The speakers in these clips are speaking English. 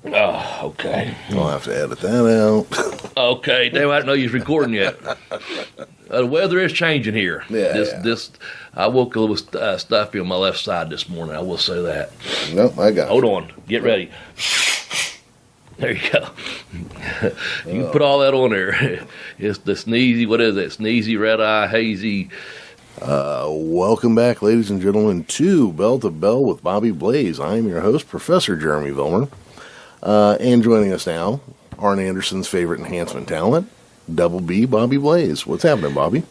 Oh, okay. I'll have to edit that out. Okay, damn, I didn't know you was recording yet. The weather is changing here. This. I woke a little stuffy on my left side this morning. I will say that. Nope, I got it. Hold on. Get ready. There you go. You can put all that on there. It's the sneezy, what is it? Sneezy, red eye, hazy. Welcome back, ladies and gentlemen, to Bell to Bell with Bobby Blaze. I am your host, Professor Jeremy Vilmer. And joining us now, Arn Anderson's favorite enhancement talent, Double B, Bobby Blaze. What's happening, Bobby?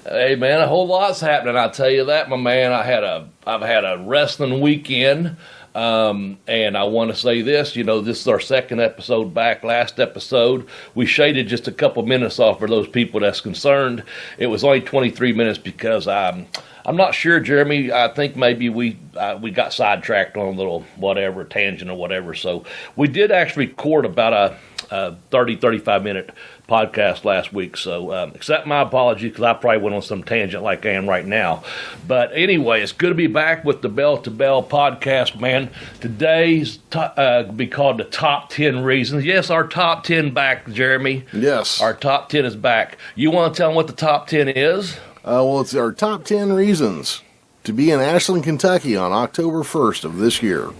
Hey, man, a whole lot's happening. I'll tell you that, my man. I've had a wrestling weekend. And I want to say this, this is our second episode back. Last episode, we shaded just a couple minutes off for those people that's concerned. It was only 23 minutes because I'm not sure, Jeremy. I think maybe we got sidetracked on a little whatever, tangent or whatever. So we did actually record about a 35 minute podcast last week. So accept my apology because I probably went on some tangent like I am right now. But anyway, it's good to be back with the Bell to Bell podcast, man. Today's be called the Top 10 Reasons. Yes, our Top 10 back, Jeremy. Yes. Our Top 10 is back. You want to tell them what the Top 10 is? Well, it's our top 10 reasons to be in Ashland, Kentucky on October 1st of this year.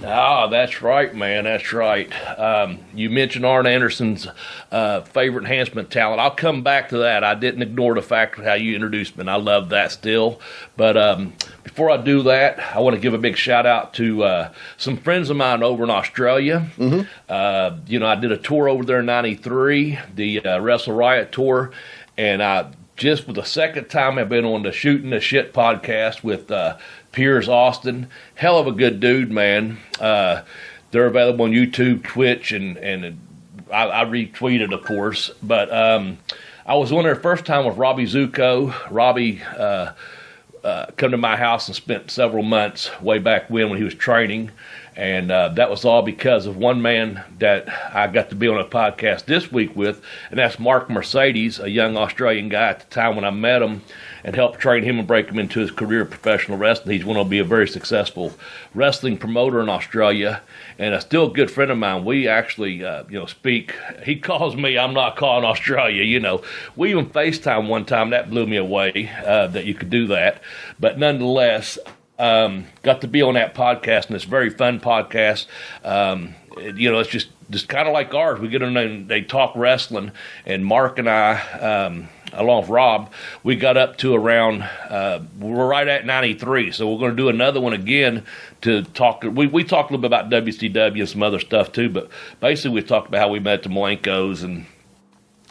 Oh, that's right, man. That's right. You mentioned Arn Anderson's favorite enhancement talent. I'll come back to that. I didn't ignore the fact of how you introduced me, and I love that still. But before I do that, I want to give a big shout-out to some friends of mine over in Australia. Mm-hmm. I did a tour over there in 93, the Wrestle Riot tour, and just for the second time I've been on the Shooting the Shit podcast with Piers Austin. Hell of a good dude, man. They're available on YouTube, Twitch, and I retweeted, of course. But I was on there first time with Robbie Zuko. Robbie come to my house and spent several months way back when he was training. And that was all because of one man that I got to be on a podcast this week with, and that's Mark Mercedes, a young Australian guy at the time when I met him, and helped train him and break him into his career of professional wrestling. He's going to be a very successful wrestling promoter in Australia, and still a good friend of mine. We actually, speak. He calls me. I'm not calling Australia. We even FaceTime one time. That blew me away that you could do that. But nonetheless, got to be on that podcast, and it's a very fun podcast. It's just kind of like ours. We get in and they talk wrestling, and Mark and I, along with Rob, we got up to around, we're right at 93, so we're going to do another one again to talk. We talked a little bit about WCW and some other stuff too, but basically we talked about how we met the Malenkos and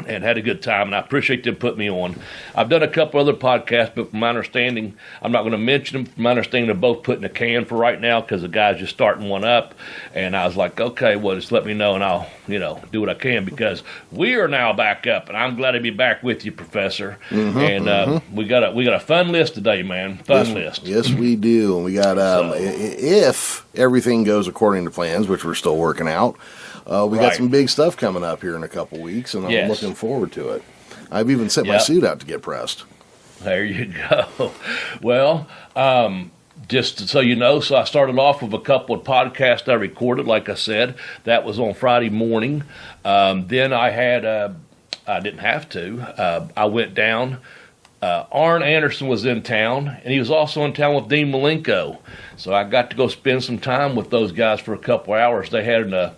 had a good time, and I appreciate them putting me on. I've done a couple other podcasts, but from my understanding, I'm not going to mention them. From my understanding, they're both put in a can for right now because the guy's just starting one up, and I was like, okay, well, just let me know, and I'll, do what I can because we are now back up, and I'm glad to be back with you, Professor. We got a fun list today, man. Fun list. Yes, we do. And we got, if everything goes according to plans, which we're still working out, we got some big stuff coming up here in a couple weeks, and I'm looking forward to it. I've even set my suit out to get pressed. There you go. Well, just so you know, so I started off with a couple of podcasts I recorded, like I said. That was on Friday morning. Then I had, I didn't have to, I went down. Arn Anderson was in town, and he was also in town with Dean Malenko. So I got to go spend some time with those guys for a couple of hours. They had a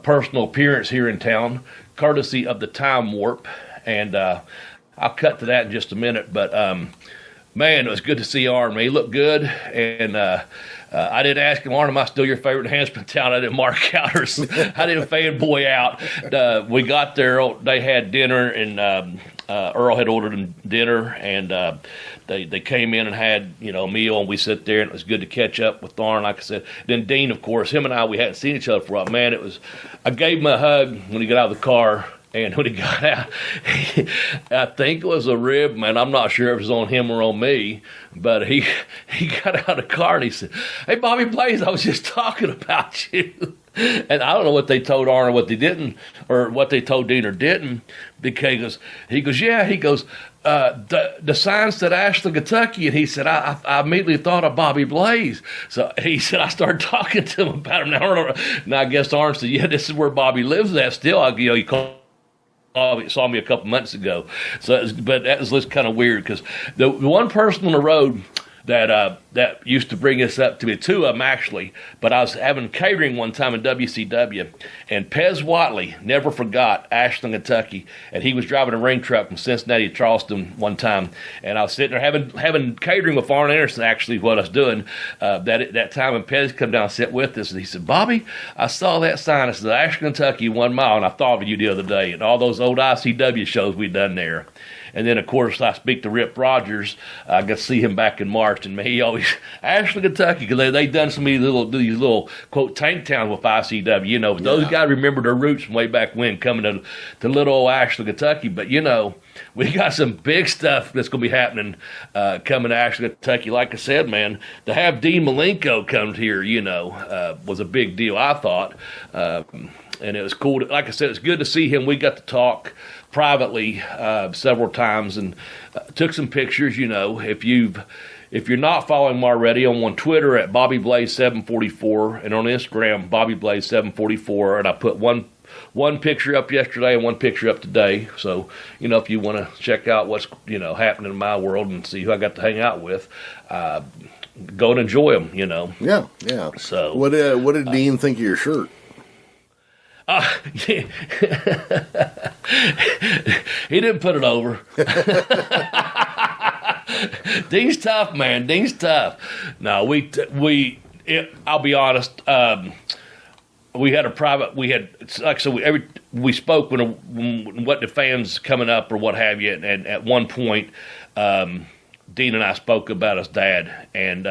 personal appearance here in town, courtesy of the Time Warp, and I'll cut to that in just a minute. But man, it was good to see Arn. He looked good, and I didn't ask him, Arn, am I still your favorite enhancement talent? I didn't mark out or I didn't fanboy out. We got there, they had dinner, and Earl had ordered them dinner, and they came in and had a meal, and we sit there, and it was good to catch up with Arn, like I said. Then Dean, of course, him and I, we hadn't seen each other for a while. Man, I gave him a hug when he got out of the car. And when he got out, I think it was a rib, man. I'm not sure if it was on him or on me, but he got out of the car and he said, "Hey, Bobby Blaze, I was just talking about you." And I don't know what they told Arnold, what they didn't, or what they told Dean or didn't, because he goes, the sign said Ashland, Kentucky, and he said, I immediately thought of Bobby Blaze. So he said, I started talking to him about him. And I guess Arn said, yeah, this is where Bobby lives at still. He saw me a couple months ago. But that was just kind of weird because the one person on the road that used to bring us up to me, two of them actually, but I was having catering one time in WCW, and Pez Watley never forgot Ashland, Kentucky, and he was driving a ring truck from Cincinnati to Charleston one time, and I was sitting there having catering with Arn Anderson, actually, what I was doing that time, and Pez come down and sit with us, and he said, Bobby, I saw that sign, it said Ashland, Kentucky, 1 mile, and I thought of you the other day, and all those old ICW shows we done there. And then, of course, I speak to Rip Rogers. I got to see him back in March, and he always Ashland, Kentucky, because they done some of these little quote tank towns with ICW, you know. But those guys remember their roots from way back when, coming to little old Ashland, Kentucky. But you know, we got some big stuff that's going to be happening coming to Ashland, Kentucky. Like I said, man, to have Dean Malenko come here, you know, was a big deal. I thought, and it was cool. Like I said, it's good to see him. We got to talk privately several times and took some pictures. You know, if you're not following him already, I'm on Twitter at Bobby Blaze 744 and on Instagram Bobby Blaze 744, and I put one picture up yesterday and one picture up today. So you know, if you want to check out what's happening in my world and see who I got to hang out with, go and enjoy them. You know. Yeah. So what did Dean think of your shirt? Yeah. He didn't put it over. Dean's tough, man. Dean's tough. No, I'll be honest. We had a private. We had like so. We spoke when what the fans coming up or what have you. And at one point, Dean and I spoke about his dad, and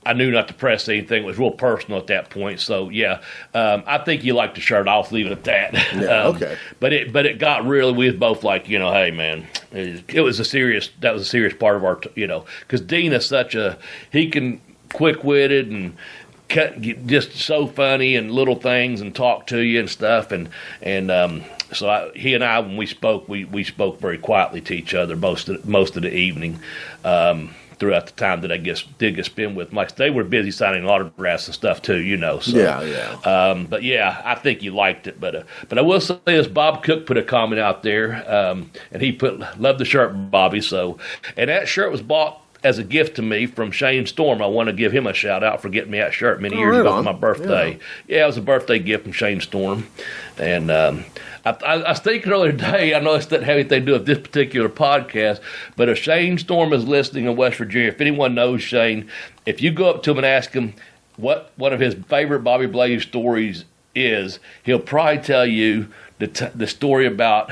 I knew not to press anything. It was real personal at that point. So yeah, I think you liked the shirt. I'll leave it at that. Yeah, okay. But it got really. We was both like, hey man, it was a serious. That was a serious part of our, because Dean is he can quick-witted and just so funny and little things and talk to you and stuff so he and I, when we spoke, we spoke very quietly to each other most of the evening. Throughout the time that I did get spent with Mike, they were busy signing autographs and stuff too, So, yeah. But yeah, I think you liked it. But I will say this: Bob Cook put a comment out there, and he loved the shirt, Bobby. So, and that shirt was bought as a gift to me from Shane Storm. I want to give him a shout out for getting me that shirt many years ago for my birthday. Yeah, it was a birthday gift from Shane Storm, and I was thinking earlier today, I know this doesn't have anything to do with this particular podcast, but if Shane Storm is listening in West Virginia, if anyone knows Shane, if you go up to him and ask him what one of his favorite Bobby Blaze stories is, he'll probably tell you the story about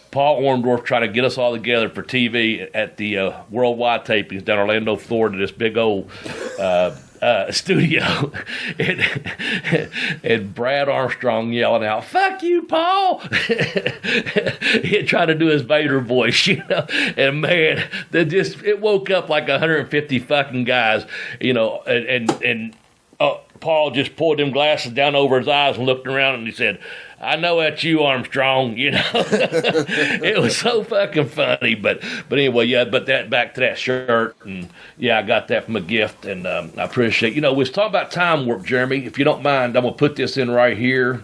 Paul Orndorff trying to get us all together for TV at the worldwide tapings down Orlando, Florida, this big old studio, and Brad Armstrong yelling out, "Fuck you, Paul!" He tried to do his Vader voice, and man, it woke up like 150 fucking guys, and Paul just pulled them glasses down over his eyes and looked around and he said, "I know that's you, Armstrong." It was so fucking funny, but anyway, yeah. But back to that shirt, and yeah, I got that from a gift, and I appreciate. We was talking about time warp, Jeremy. If you don't mind, I'm gonna put this in right here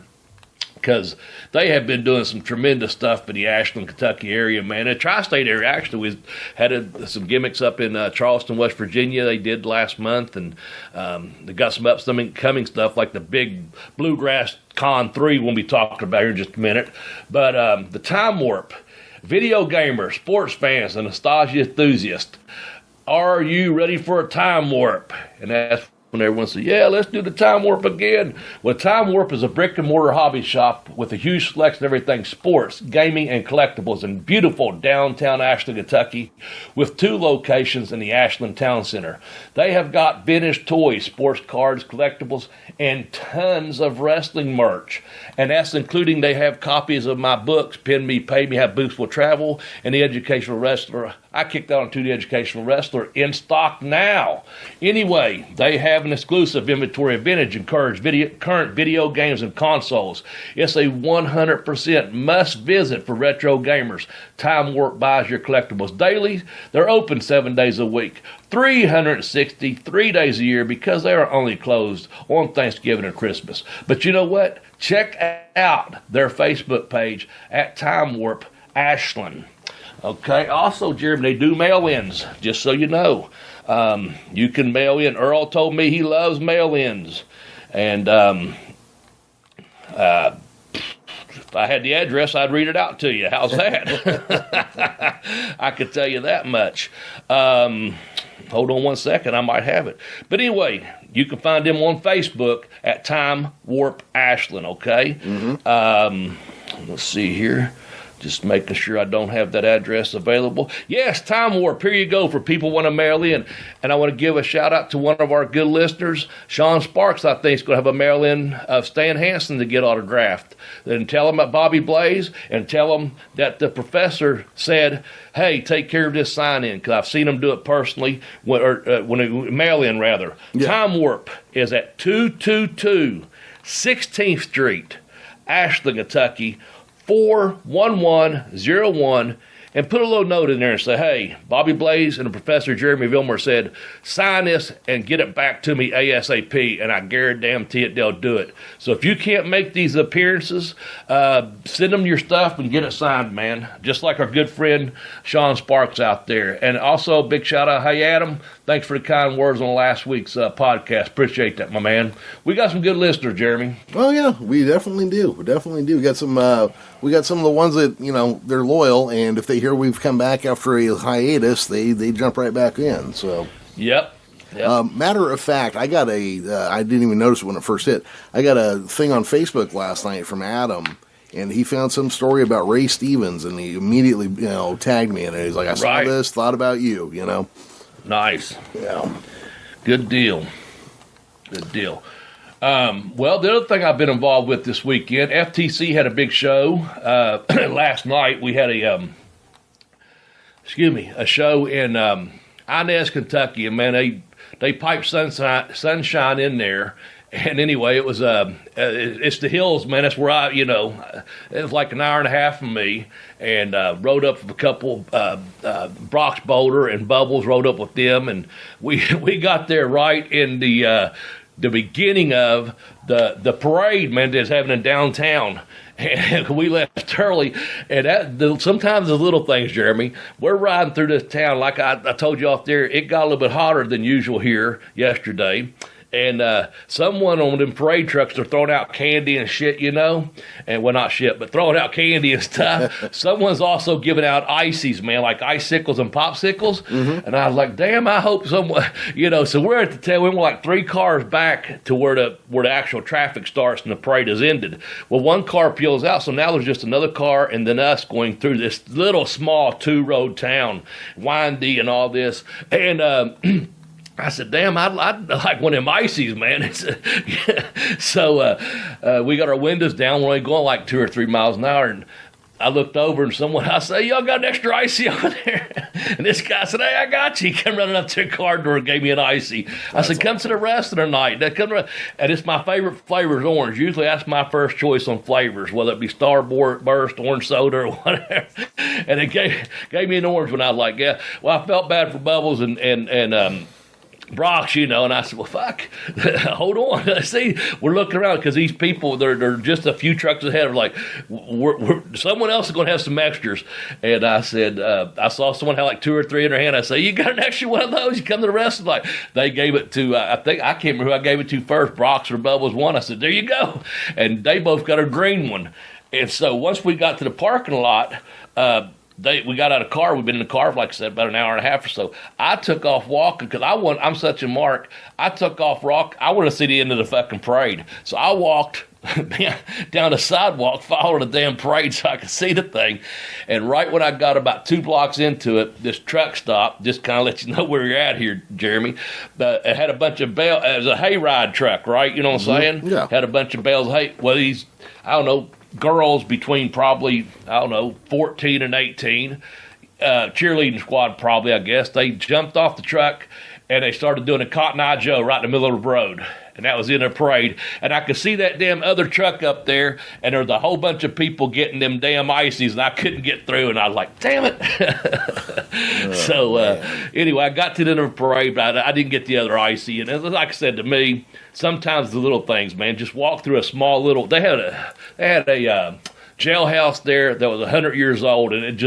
because they have been doing some tremendous stuff in the Ashland, Kentucky area, man. The tri-state area, actually, we had some gimmicks up in Charleston, West Virginia. They did last month, and they got some upcoming stuff like the big Bluegrass Con 3 we'll be talking about here in just a minute. But the Time Warp, video gamers, sports fans, and nostalgia enthusiasts, are you ready for a Time Warp? And that's when everyone said, "Yeah, let's do the Time Warp again." Well, Time Warp is a brick-and-mortar hobby shop with a huge selection of everything sports, gaming, and collectibles in beautiful downtown Ashland, Kentucky, with 2 locations in the Ashland Town Center. They have got vintage toys, sports cards, collectibles, and tons of wrestling merch. And that's including they have copies of my books, Pin Me, Pay Me, How Boots Will Travel, and The Educational Wrestler I kicked out onto the educational wrestler in stock now. Anyway, they have an exclusive inventory of vintage and current video games and consoles. It's a 100% must visit for retro gamers. Time Warp buys your collectibles daily. They're open 7 days a week, 363 days a year, because they are only closed on Thanksgiving and Christmas. But you know what? Check out their Facebook page at Time Warp Ashland. Okay. Also, Jeremy, they do mail-ins, just so you know. You can mail in. Earl told me he loves mail-ins. And if I had the address, I'd read it out to you. How's that? I could tell you that much. Hold on one second. I might have it. But anyway, you can find them on Facebook at Time Warp Ashland, okay? Let's see here. Just making sure I don't have that address available. Yes, Time Warp. Here you go for people who want to mail in. And I want to give a shout out to one of our good listeners, Sean Sparks. I think is going to have a mail in of Stan Hansen to get autographed. Then tell him about Bobby Blaze and tell him that the professor said, hey, take care of this sign in, because I've seen him do it personally when mail in rather. Yeah. Time Warp is at 222 16th Street, Ashland, Kentucky. 41101, and put a little note in there and say, hey, Bobby Blaze and Professor Jeremy Vilmer said, sign this and get it back to me ASAP, and I guarantee it, they'll do it. So if you can't make these appearances, send them your stuff and get it signed, man, just like our good friend Sean Sparks out there. And also a big shout out, hey, Adam, thanks for the kind words on last week's podcast. Appreciate that, my man. We got some good listeners, Jeremy. Oh, yeah, we definitely do. We got some of the ones that, they're loyal, and if they hear we've come back after a hiatus, they jump right back in. So, Yep. Matter of fact, I got I didn't even notice it when it first hit. I got a thing on Facebook last night from Adam, and he found some story about Ray Stevens, and he immediately, tagged me in it. He's like, I saw this, thought about you, Nice. Yeah. Good deal. Well, the other thing I've been involved with this weekend, FTC had a big show. Last night we had a show in Inez, Kentucky, and man, they piped sunshine in there. And anyway, it was it's the hills, man. That's where it was like an hour and a half from me, and rode up with a couple. Brock's Boulder and Bubbles rode up with them, and we got there right in the beginning of the parade, man, that's happening in downtown. And we left early, and sometimes the little things, Jeremy, we're riding through this town, like I told you off there, it got a little bit hotter than usual here yesterday. And someone on them parade trucks are throwing out candy and shit, and well, not shit, but throwing out candy and stuff. Someone's also giving out ices, man, like icicles and popsicles. Mm-hmm. And I was like, damn, I hope someone, So we're at the tail. We're like 3 cars back to where the actual traffic starts and the parade has ended. Well, one car peels out, so now there's just another car and then us going through this little small 2-road town, windy and all this, and. I said, damn, I'd like one of them ices, man. So we got our windows down. We're only going like 2 or 3 miles an hour. And I looked over and I said, y'all got an extra icy over there? And this guy said, hey, I got you. He came running up to the car door and gave me an icy. I said, come to the rest of the night. And it's my favorite flavor is orange. Usually that's my first choice on flavors, whether it be Starburst, orange soda, or whatever. And it gave me an orange one. I was like, yeah. Well, I felt bad for Bubbles and Brock's, and I said, well, fuck, hold on. See, we're looking around because these people, they're just a few trucks ahead. We're like, someone else is going to have some extras. And I said, I saw someone had like 2 or 3 in their hand. I said, you got an extra one of those? You come to the rest of they gave it to, I can't remember who I gave it to first, Brock's or Bubbles one. I said, there you go. And they both got a green one. And so once we got to the parking lot, we got out of the car. We've been in the car for, like I said, about an hour and a half or so. I took off walking because I'm such a mark. I took off walk. I want to see the end of the fucking parade. So I walked down the sidewalk, following the damn parade so I could see the thing. And right when I got about 2 blocks into it, this truck stopped. Just kind of let you know where you're at here, Jeremy. But it had a bunch of bales. It was a hayride truck, right? You know what I'm saying? Yeah. Had a bunch of bales of hay. Well, girls between probably, 14 and 18. cheerleading squad, probably, I guess. They jumped off the truck and they started doing a Cotton Eye Joe right in the middle of the road. And that was in a parade. And I could see that damn other truck up there, and there was a whole bunch of people getting them damn ices, and I couldn't get through. And I was like, damn it. Anyway, I got to the end of the parade, but I didn't get the other icy. And like I said, to me, sometimes the little things, man, just walk through a small little, they had a jailhouse there that was 100 years old, and it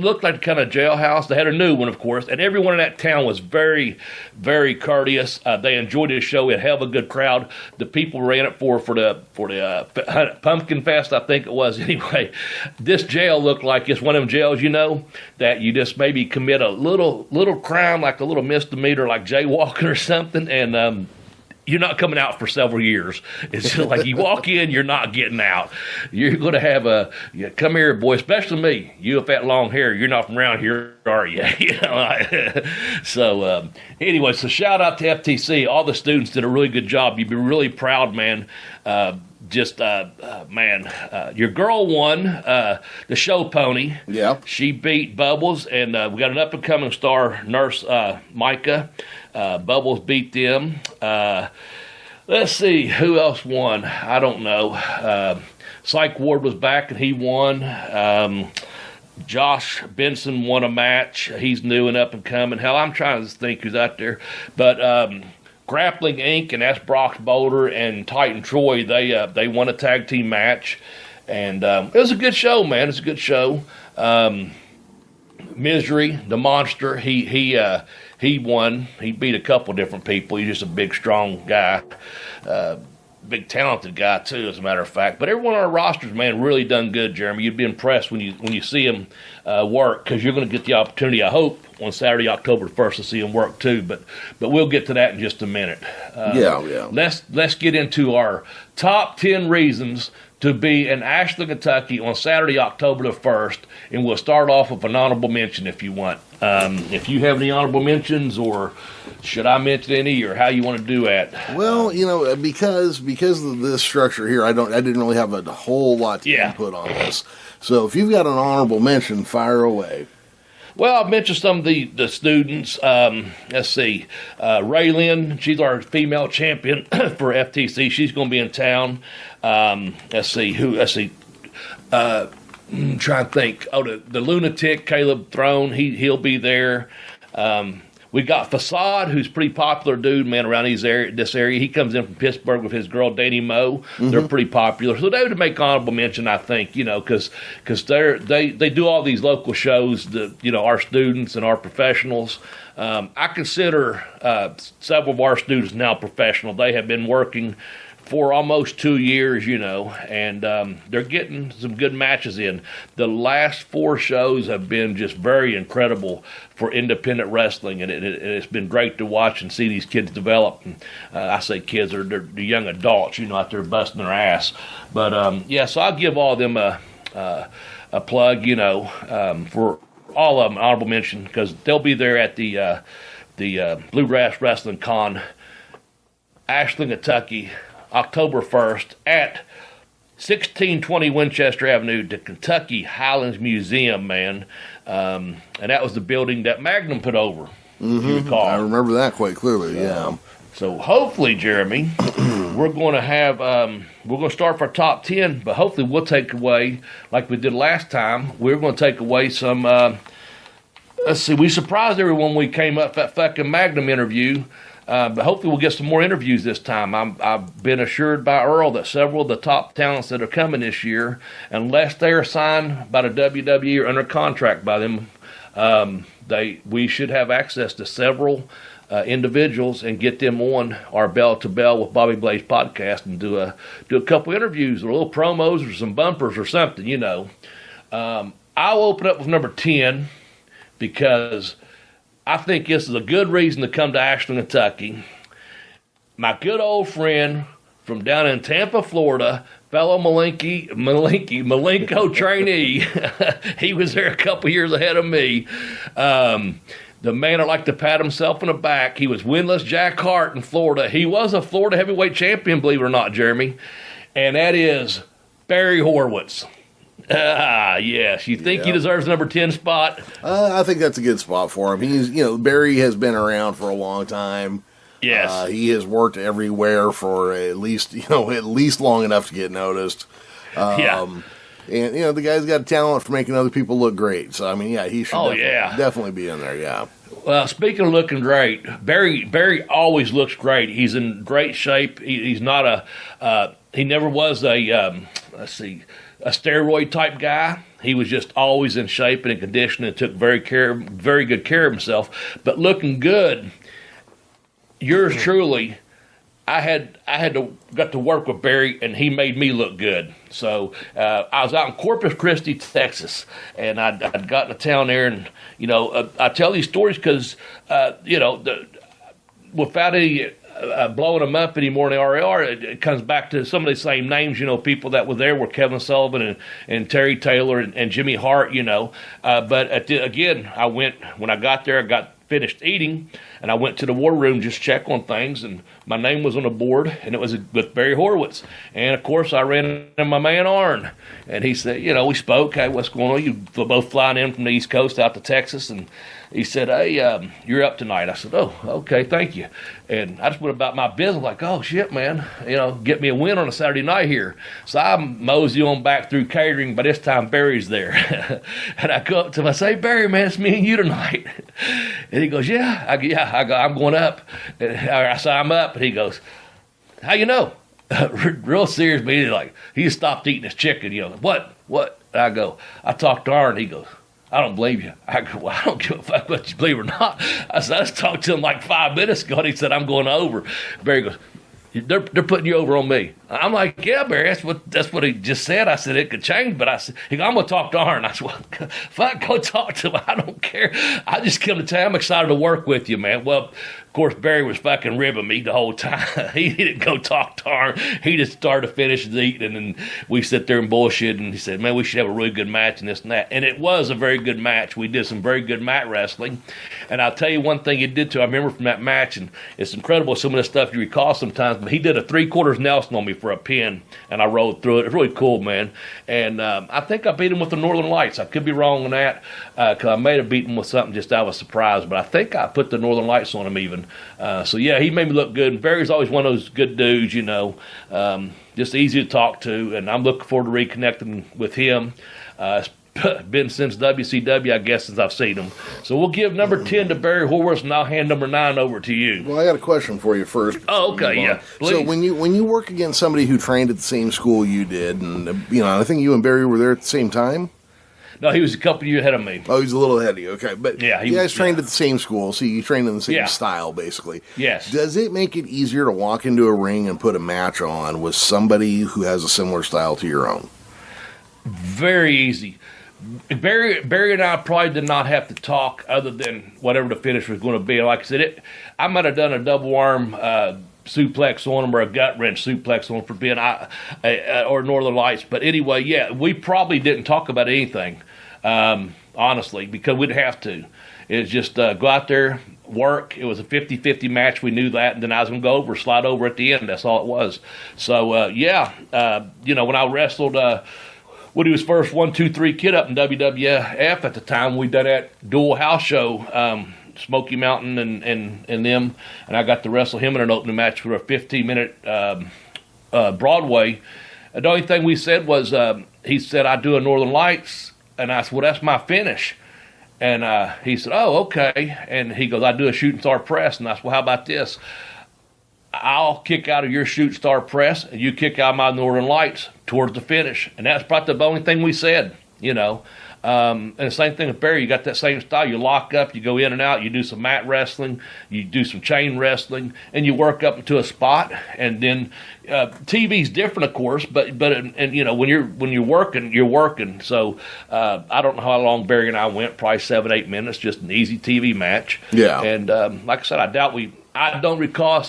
looked like the kind of jailhouse. They had a new one, of course, and everyone in that town was very, very courteous. They enjoyed the show. We had a hell of a good crowd. The people ran it for the Pumpkin Fest, I think it was. Anyway, this jail looked like it's one of them jails, that you just maybe commit a little crime, like a little misdemeanor, like jaywalking or something, and you're not coming out for several years. It's just like you walk in, you're not getting out. You're going to have come here, boy, especially me. You with that long hair, you're not from around here, are you? So shout out to FTC. All the students did a really good job. You'd be really proud, man. Your girl won the show pony. Yeah. She beat Bubbles, and we got an up-and-coming star, Nurse Micah. Bubbles beat them. Let's see, who else won? I don't know. Psych Ward was back, and he won. Josh Benson won a match. He's new and up-and-coming. Hell, I'm trying to think who's out there. But Grappling Inc., and that's Brock Boulder and Titan Troy, they won a tag team match. And it was a good show, man. It's a good show. Misery, the monster, he won. He beat a couple different people. He's just a big, strong guy. Big, talented guy, too, as a matter of fact. But everyone on our rosters, man, really done good, Jeremy. You'd be impressed when you see them work, because you're going to get the opportunity, I hope, on Saturday, October 1st, to see them work, too. But we'll get to that in just a minute. Yeah. Let's get into our top 10 reasons to be in Ashland, Kentucky on Saturday, October the 1st, and we'll start off with an honorable mention if you want. If you have any honorable mentions, or should I mention any, or how you want to do that? Well, because of this structure here, I didn't really have a whole lot to input on this. So if you've got an honorable mention, fire away. Well, I've mentioned some of the students. Let's see. Raylyn, she's our female champion for FTC. She's going to be in town. Let's see. I'm trying to think. Oh, the lunatic, Caleb Throne, he'll be there. We got Facade, who's a pretty popular dude, man, around this area. He comes in from Pittsburgh with his girl, Danny Moe. Mm-hmm. They're pretty popular. So they would make honorable mention, I think, because they do all these local shows, our students and our professionals. I consider several of our students now professional. They have been working for almost 2 years, and they're getting some good matches in. The last 4 shows have been just very incredible for independent wrestling, and it's been great to watch and see these kids develop. And, I say kids, they're the young adults, out there busting their ass. But, so I'll give all of them a plug, for all of them, honorable mention, because they'll be there at the Bluegrass Wrestling Con, Ashland, Kentucky, October 1st at 1620 Winchester Avenue, the Kentucky Highlands Museum, man. And that was the building that Magnum put over, if you recall. I remember that quite clearly, yeah. So hopefully, Jeremy, we're going to start for our top 10, but hopefully we'll take away, like we did last time, we're going to take away some, let's see, we surprised everyone when we came up that fucking Magnum interview. But hopefully we'll get some more interviews this time. I've been assured by Earl that several of the top talents that are coming this year, unless they are signed by the WWE or under contract by them, we should have access to several individuals and get them on our Bell to Bell with Bobby Blaze podcast and do a couple interviews or little promos or some bumpers or something. I'll open up with number 10 because I think this is a good reason to come to Ashland, Kentucky. My good old friend from down in Tampa, Florida, fellow Malenko trainee. He was there a couple years ahead of me. The man I'd like to pat himself on the back. He was winless Jack Hart in Florida. He was a Florida heavyweight champion, believe it or not, Jeremy. And that is Barry Horowitz. Yes. You think he deserves number 10 spot? I think that's a good spot for him. He's, Barry has been around for a long time. Yes. He has worked everywhere for at least long enough to get noticed. And, the guy's got a talent for making other people look great. So, I mean, he should definitely be in there, yeah. Well, speaking of looking great, Barry always looks great. He's in great shape. He's not he never was a steroid type guy. He was just always in shape and in condition and took very good care of himself. But looking good, yours truly, I got to work with Barry, and he made me look good. So I was out in Corpus Christi, Texas, and I'd gotten to town there, and I tell these stories because without any blowing them up anymore in the RAR, it comes back to some of the same names. People that were there were Kevin Sullivan and Terry Taylor and Jimmy Hart. But again, when I got there, I got finished eating, and I went to the war room just check on things, and my name was on the board, and it was with Barry Horowitz. And of course, I ran into my man Arn, and he said, we spoke. Hey, what's going on? You both flying in from the East Coast out to Texas, and he said, hey, you're up tonight. I said, oh, okay, thank you. And I just went about my business like, oh shit, man, get me a win on a Saturday night here. So I mosey on back through catering. By this time, Barry's there, and I go up to him. I say, Barry, man, it's me and you tonight. And he goes, I'm going up. And I say, I'm up. And he goes, how you know? Real serious meeting. Like, he just stopped eating his chicken. What? And I go, I talked to Arn. He goes, I don't believe you. I go, well, I don't give a fuck whether you believe or not. I said, I just talked to him like 5 minutes ago, and he said, I'm going over. Barry goes, they're putting you over on me. I'm like, yeah, Barry, that's what he just said. I said, it could change, but I said, he goes, I'm going to talk to Arn. I said, well, fuck, go talk to him. I don't care. I just come to tell you, I'm excited to work with you, man. Well, of course, Barry was fucking ribbing me the whole time. He didn't go talk to Arn. He just started to finish eating, and then we sit there and bullshit, and he said, man, we should have a really good match and this and that. And it was a very good match. We did some very good mat wrestling. And I'll tell you one thing he did too. I remember from that match, and it's incredible some of the stuff you recall sometimes, but he did a 3/4 Nelson on me for a pin, and I rolled through it. It's really cool, man. And I think I beat him with the Northern Lights. I could be wrong on that, because I may have beaten him with something just out of a surprise, but I think I put the Northern Lights on him even. So yeah, he made me look good. And Barry's always one of those good dudes, just easy to talk to, and I'm looking forward to reconnecting with him. It's been since WCW, I guess, since I've seen him. So we'll give number 10 to Barry Horowitz, and I'll hand number 9 over to you. Well, I got a question for you first. Oh, okay, yeah. Please. So when you work against somebody who trained at the same school you did, and I think you and Barry were there at the same time. No, he was a couple years ahead of me. Oh, he's a little ahead of you. Okay, but yeah, you guys trained at the same school, so you trained in the same style, basically. Yes. Does it make it easier to walk into a ring and put a match on with somebody who has a similar style to your own? Very easy. Barry and I probably did not have to talk other than whatever the finish was going to be. Like I said, I might have done a double arm suplex on him or a gut wrench suplex on him for being or Northern Lights. But anyway, yeah, we probably didn't talk about anything, honestly, because we'd have to. It's just go out there, work. It was a 50-50 match. We knew that, and then I was going to go over, slide over at the end. That's all it was. So, when I wrestled Woody was first 1, 2, 3 kid up in WWF at the time. We done that dual house show, Smoky Mountain and them, and I got to wrestle him in an opening match for a 15-minute Broadway. And the only thing we said was, he said, I do a Northern Lights, and I said, well, that's my finish. And he said, oh, okay. And he goes, I do a shooting star press. And I said, well, how about this? I'll kick out of your shooting star press, and you kick out my Northern Lights towards the finish. And that's probably the only thing we said, And the same thing with Barry. You got that same style. You lock up, you go in and out, you do some mat wrestling, you do some chain wrestling, and you work up into a spot. And then TV's different, of course, but when you're working, you're working. So I don't know how long Barry and I went, probably 7-8 minutes, just an easy TV match. Yeah. And like I said, I don't recall.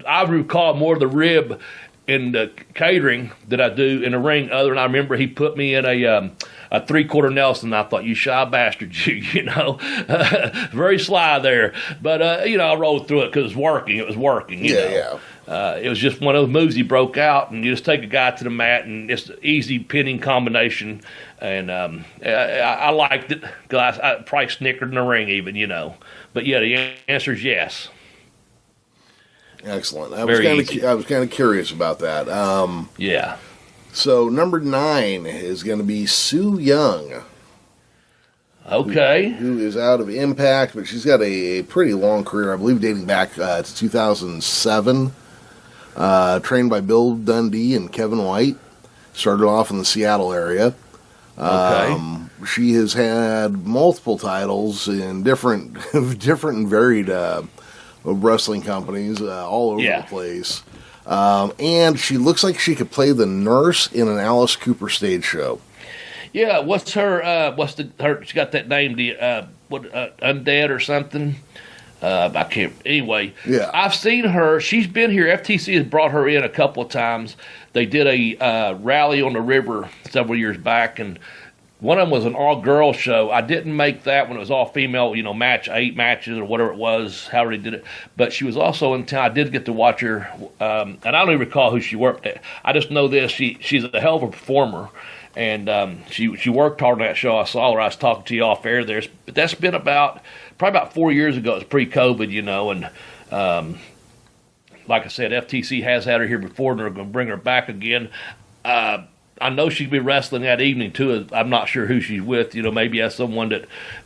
I recall more of the rib in the catering that I do in the ring. Other than I remember he put me in a a 3/4 Nelson. I thought, you shy bastard, you know, very sly there. But you know, I rolled through it because it was working. It was working. You know? It was just one of those moves he broke out, and you just take a guy to the mat, and it's an easy pinning combination. And I liked it because I probably snickered in the ring even, you know. But yeah, the answer is yes. Excellent. I was kind of curious about that. Yeah. So number 9 is going to be Su Yung. Okay. Who is out of Impact, but she's got a pretty long career, I believe, dating back to 2007. Trained by Bill Dundee and Kevin White. Started off in the Seattle area. Okay. She has had multiple titles in different and varied wrestling companies all over the place. And she looks like she could play the nurse in an Alice Cooper stage show. Yeah, what's her? She got that name? Undead or something? I can't. Anyway, yeah. I've seen her. She's been here. FTC has brought her in a couple of times. They did a rally on the river several years back, and one of them was an all-girl show. I didn't make that when it was all-female, you know, 8 matches or whatever it was, however they did it. But she was also in town. I did get to watch her, and I don't even recall who she worked at. I just know this. She's a hell of a performer, and she worked hard on that show. I saw her. I was talking to you off air there. But that's been probably about 4 years ago. It was pre-COVID, you know, and like I said, FTC has had her here before, and they're going to bring her back again. I know she'd be wrestling that evening too. I'm not sure who she's with. You know, maybe that's someone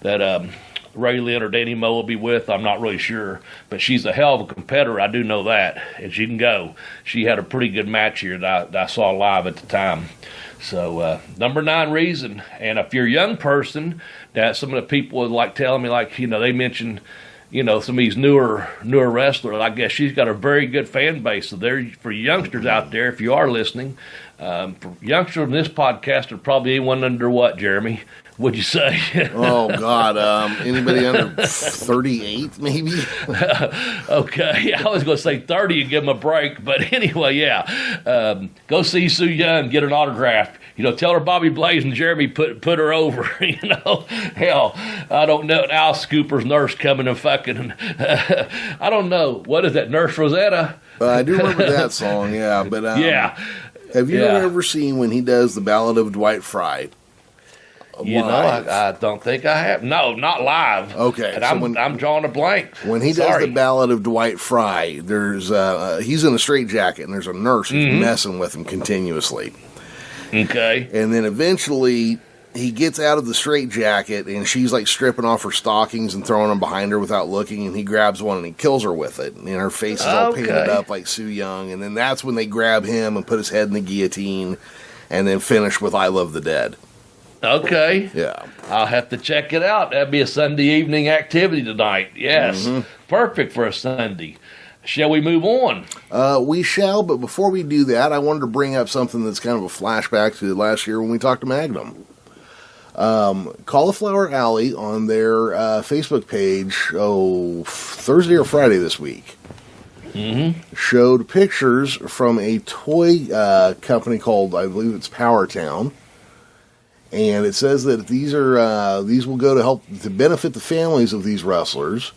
that Ray Lynn or Danny Moe will be with. I'm not really sure, but she's a hell of a competitor. I do know that, and she can go. She had a pretty good match here that I saw live at the time. So number 9 reason, and if you're a young person, that some of the people would like telling me, like, you know, they mentioned, you know, some of these newer wrestlers. I guess she's got a very good fan base. So there, for youngsters out there, if you are listening, for youngsters in this podcast, are probably anyone under what, Jeremy? Would you say? Oh God, anybody under 38, maybe? Okay, I was going to say 30 and give them a break, but anyway, yeah. Go see Su Yung, get an autograph. You know, tell her Bobby Blaze and Jeremy put her over. You know, hell, I don't know. Alice Cooper's nurse coming and fucking. I don't know. What is that, Nurse Rosetta? I do remember that song, yeah. But yeah. Have you ever seen when he does the Ballad of Dwight Fry? You know, I don't think I have. No, not live. Okay, and I'm drawing a blank. When he does the Ballad of Dwight Fry, there's he's in a straitjacket, and there's a nurse who's messing with him continuously. Okay. And then eventually he gets out of the straitjacket, and she's like stripping off her stockings and throwing them behind her without looking, and he grabs one and he kills her with it. And her face is all painted up like Su Yung. And then that's when they grab him and put his head in the guillotine, and then finish with I Love the Dead. Okay. Yeah. I'll have to check it out. That'd be a Sunday evening activity tonight. Yes. Perfect for a Sunday. Shall we move on? We shall, but before we do that, I wanted to bring up something that's kind of a flashback to last year when we talked to Magnum. Cauliflower Alley on their Facebook page, Thursday or Friday this week, showed pictures from a toy company called, I believe it's Power Town. And it says that these will go to help to benefit the families of these wrestlers.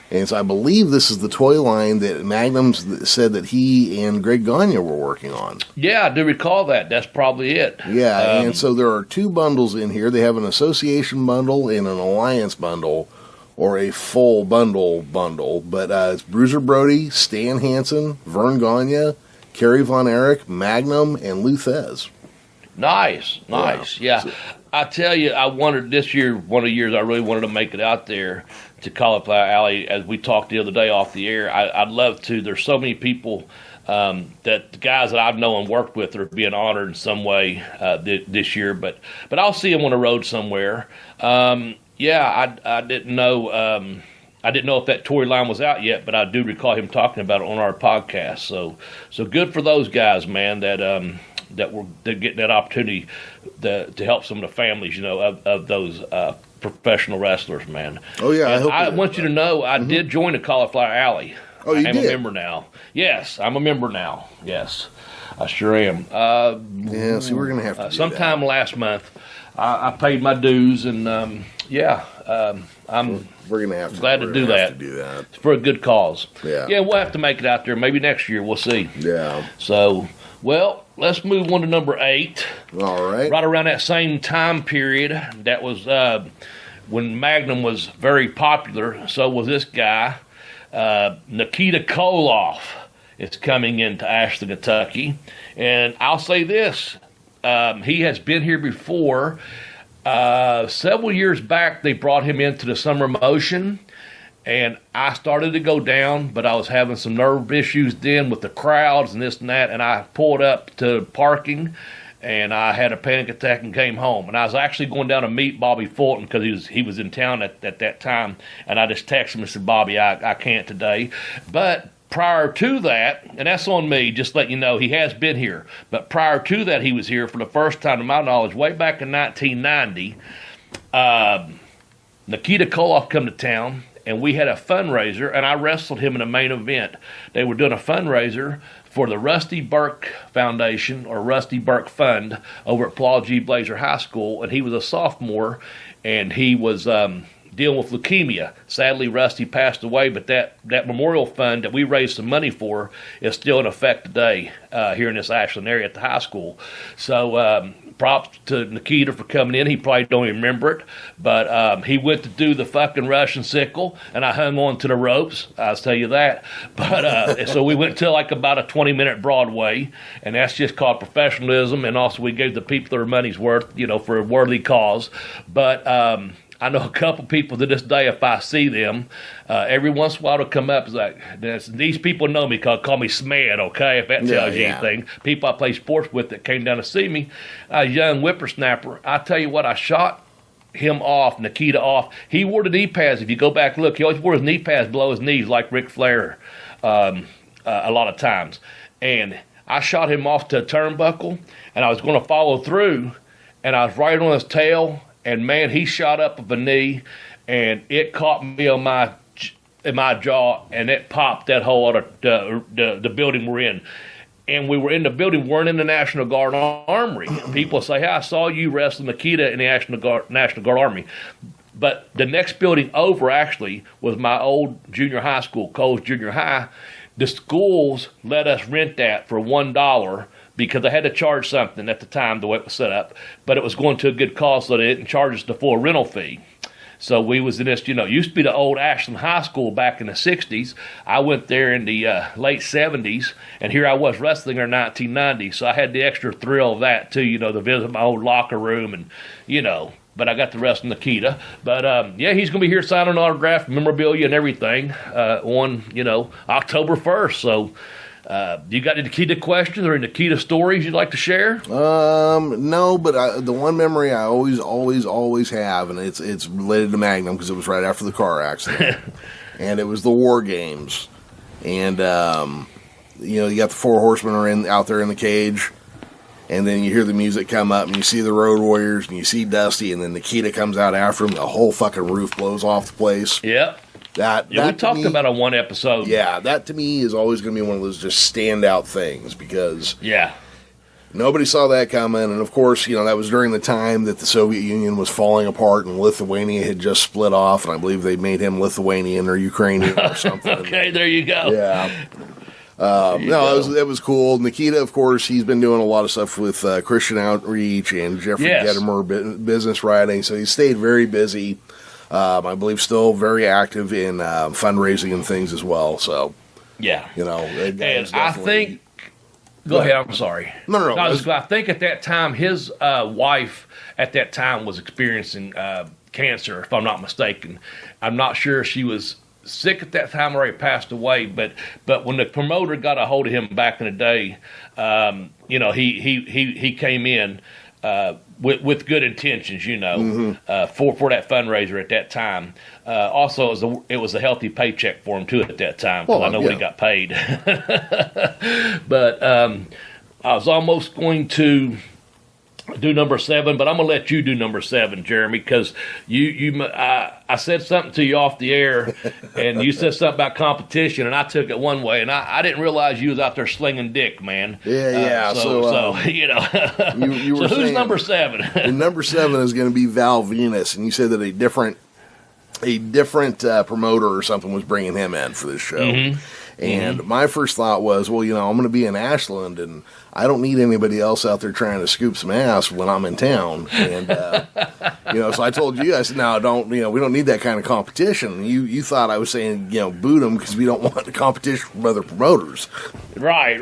And so I believe this is the toy line that Magnum said that he and Greg Gagne were working on. Yeah, I do recall that. That's probably it. Yeah, and so there are 2 bundles in here. They have an association bundle and an alliance bundle, or a full bundle. But it's Bruiser Brody, Stan Hansen, Vern Gagne, Kerry Von Erich, Magnum, and Lou Thez. Nice. Yeah. So, I tell you, I wanted this year, one of the years I really wanted to make it out there to Cauliflower Alley, as we talked the other day off the air. I'd love to. There's so many people that the guys that I've known and worked with are being honored in some way this year, but I'll see them on the road somewhere. I didn't know. I didn't know if that toy line was out yet, but I do recall him talking about it on our podcast. So good for those guys, man. That we're getting that opportunity to help some of the families, you know, of those professional wrestlers, man. Oh yeah, I want you to know I did join the Cauliflower Alley. Oh, you did? I'm a member now. Yes, I'm a member now. Yes, I sure am. See, we're gonna have to do sometime last month. I paid my dues, and I'm We're gonna have to glad to do that. It's for a good cause. Yeah, we'll have to make it out there. Maybe next year. We'll see. Yeah. So, well, let's move on to number 8. All right. Right around that same time period, that was when Magnum was very popular. So was this guy, Nikita Koloff, is coming into Ashland, Kentucky, and I'll say this: he has been here before. Several years back, they brought him into the summer motion, and I started to go down, but I was having some nerve issues then with the crowds and this and that, and I pulled up to parking, and I had a panic attack and came home. And I was actually going down to meet Bobby Fulton because he was in town at that time, and I just texted him and said, Bobby, I can't today. But prior to that, and that's on me, just let you know, he has been here. But prior to that, he was here for the first time, to my knowledge, way back in 1990. Nikita Koloff come to town, and we had a fundraiser, and I wrestled him in a main event. They were doing a fundraiser for the Rusty Burke Foundation, or Rusty Burke Fund, over at Paul G. Blazer High School, and he was a sophomore, and he was dealing with leukemia. Sadly, Rusty passed away, but that memorial fund that we raised some money for is still in effect today here in this Ashland area at the high school. So props to Nikita for coming in. He probably don't even remember it, but he went to do the fucking Russian sickle, and I hung on to the ropes, I'll tell you that. But so we went to like about a 20-minute Broadway, and that's just called professionalism, and also we gave the people their money's worth, for a worthy cause. But I know a couple people to this day, if I see them, every once in a while they'll come up, it's like, these people know me, call me Smed, okay, if that tells you anything. People I play sports with that came down to see me, a young whippersnapper. I tell you what, I shot him off, Nikita off. He wore the knee pads. If you go back and look, he always wore his knee pads below his knees like Ric Flair a lot of times. And I shot him off to a turnbuckle, and I was going to follow through, and I was right on his tail. And man, he shot up of a knee, and it caught me in my jaw, and it popped that whole other the building we're in. And we were in the building, weren't in the National Guard Armory. People say, "Hey, I saw you wrestle Nikita in the National Guard Army." But the next building over actually was my old junior high school, Coles Junior High. The schools let us rent that for $1. Because they had to charge something at the time, the way it was set up, but it was going to a good cause, so they didn't charge us the full rental fee. So we was in this, used to be the old Ashland High School back in the 60s. I went there in the late 70s, and here I was wrestling in 1990, so I had the extra thrill of that, too, to visit my old locker room, and, but I got to wrestle Nikita. But, he's going to be here signing autograph, memorabilia, and everything on, October 1st, so... you got any Nikita questions or any Nikita stories you'd like to share? No, but the one memory I always have, and it's related to Magnum because it was right after the car accident, and it was the War Games, and you got the Four Horsemen are out there in the cage, and then you hear the music come up, and you see the Road Warriors, and you see Dusty, and then Nikita comes out after him. The whole fucking roof blows off the place. Yep. That we talked about on one episode. Yeah, that to me is always going to be one of those just standout things because nobody saw that coming. And of course, that was during the time that the Soviet Union was falling apart and Lithuania had just split off. And I believe they made him Lithuanian or Ukrainian or something. Okay, there you go. Yeah. It was cool. Nikita, of course, he's been doing a lot of stuff with Christian Outreach and Jeffrey Gedimer business writing. So he stayed very busy. I believe still very active in fundraising and things as well. So, and I think. Go ahead. I'm sorry. No. I think at that time his wife at that time was experiencing cancer, if I'm not mistaken. I'm not sure she was sick at that time or he passed away. But when the promoter got a hold of him back in the day, he came in. With good intentions, for that fundraiser at that time. Also, it was a healthy paycheck for him too at that time because I know when he got paid. But I was almost going to do number 7, but I'm gonna let you do number 7, Jeremy, because I said something to you off the air, and you said something about competition, and I took it one way, and I didn't realize you was out there slinging dick, man. Yeah. So you know, you were so who's saying, number 7? And number 7 is going to be Val Venus, and you said that a different promoter or something was bringing him in for this show. Mm-hmm. And my first thought was, well, you know, I'm going to be in Ashland, and I don't need anybody else out there trying to scoop some ass when I'm in town. And, you know, so I told you, I said, no, we don't need that kind of competition. You thought I was saying, you know, boot them because we don't want the competition from other promoters. Right.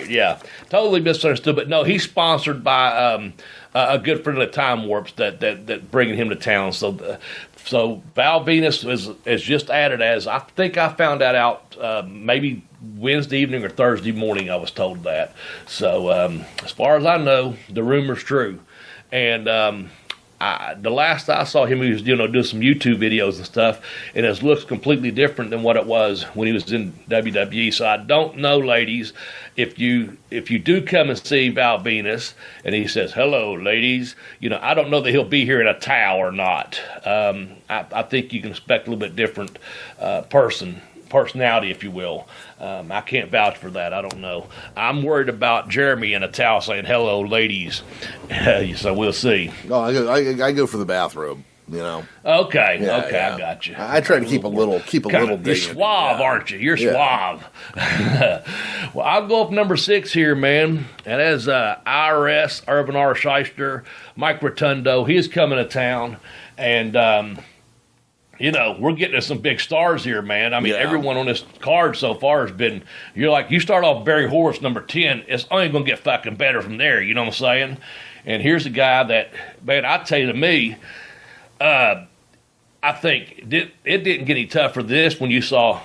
Yeah. Totally misunderstood. But no, he's sponsored by a good friend of the Time Warps that bringing him to town. So Val Venus is just added as, I think I found that out maybe Wednesday evening or Thursday morning. I was told that. So as far as I know, the rumor's true. And the last I saw him, he was doing some YouTube videos and stuff, and his looks completely different than what it was when he was in WWE. So I don't know, ladies, if you do come and see Val Venus and he says, hello, ladies, I don't know that he'll be here in a towel or not. I think you can expect a little bit different personality, if you will. I can't vouch for that. I don't know. I'm worried about Jeremy in a towel saying, hello, ladies. So we'll see. Oh, I go for the bathrobe. Okay, Yeah. I got you. I try to keep a little dignity. You're suave, aren't you? You're suave. Well, I'll go up number 6 here, man. And as IRS, Urban R. Shyster, Mike Rotundo, he's coming to town. And, we're getting to some big stars here, man. I mean, everyone on this card so far has been, you start off Barry Horse, number 10. It's only going to get fucking better from there. You know what I'm saying? And here's a guy that, man, I tell you, to me, I think it didn't get any tougher this when you saw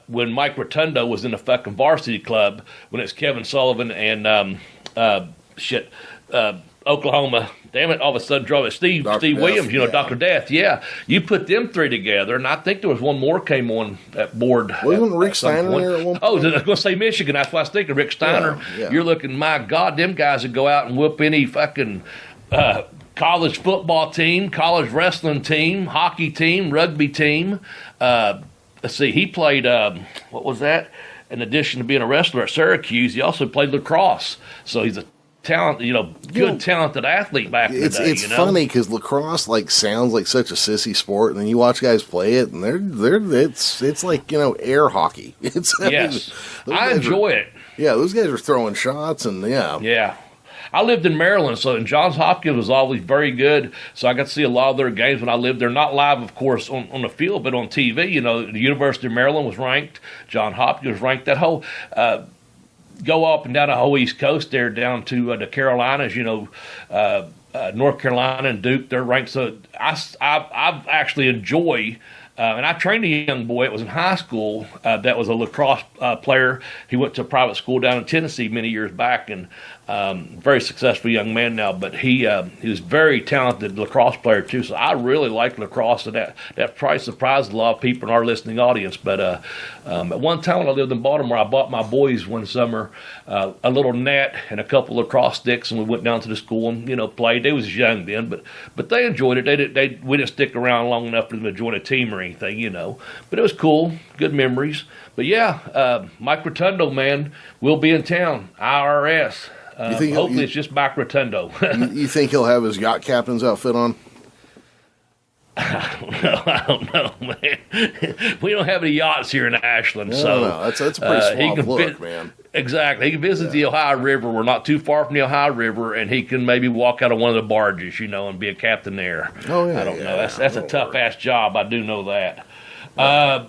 when Mike Rotundo was in the fucking varsity club when it's Kevin Sullivan and Oklahoma. Damn it! All of a sudden, drove it. Steve Williams, Dr. Death. Yeah, you put them 3 together, and I think there was one more came on that board. Wasn't Rick Steiner there at one point? Oh, I was going to say Michigan. That's what I was thinking. Rick Steiner. Yeah. You're looking, my God, them guys would go out and whoop any fucking college football team, college wrestling team, hockey team, rugby team. Let's see, he played, what was that? In addition to being a wrestler at Syracuse, he also played lacrosse. So he's a talented athlete back in the day. It's funny because lacrosse sounds like such a sissy sport, and then you watch guys play it, and it's like air hockey. I enjoy it. Yeah, those guys are throwing shots, and yeah. I lived in Maryland, and Johns Hopkins was always very good, so I got to see a lot of their games when I lived there. Not live, of course, on the field, but on TV. The University of Maryland was ranked. Johns Hopkins was ranked. That whole go up and down the whole East Coast there, down to the Carolinas, North Carolina and Duke, they're ranked. So I've actually enjoy. And I trained a young boy. It was in high school that was a lacrosse player. He went to a private school down in Tennessee many years back, and very successful young man now. But he was very talented lacrosse player too. So I really like lacrosse, and that probably surprised a lot of people in our listening audience. But at one time when I lived in Baltimore, I bought my boys one summer a little net and a couple of lacrosse sticks, and we went down to the school and played. They was young then, but they enjoyed it. We didn't stick around long enough for them to join a team or anything, but it was cool, good memories. But yeah, Mike Rotundo, man, will be in town. IRS. Hopefully it's just Mike Rotundo. You think he'll have his yacht captain's outfit on? I don't know, man. We don't have any yachts here in Ashland, no, that's a pretty suave look, man. Exactly. He can visit the Ohio River. We're not too far from the Ohio River, and he can maybe walk out of one of the barges, and be a captain there. Oh, yeah. I don't know. That's a tough-ass job. I do know that.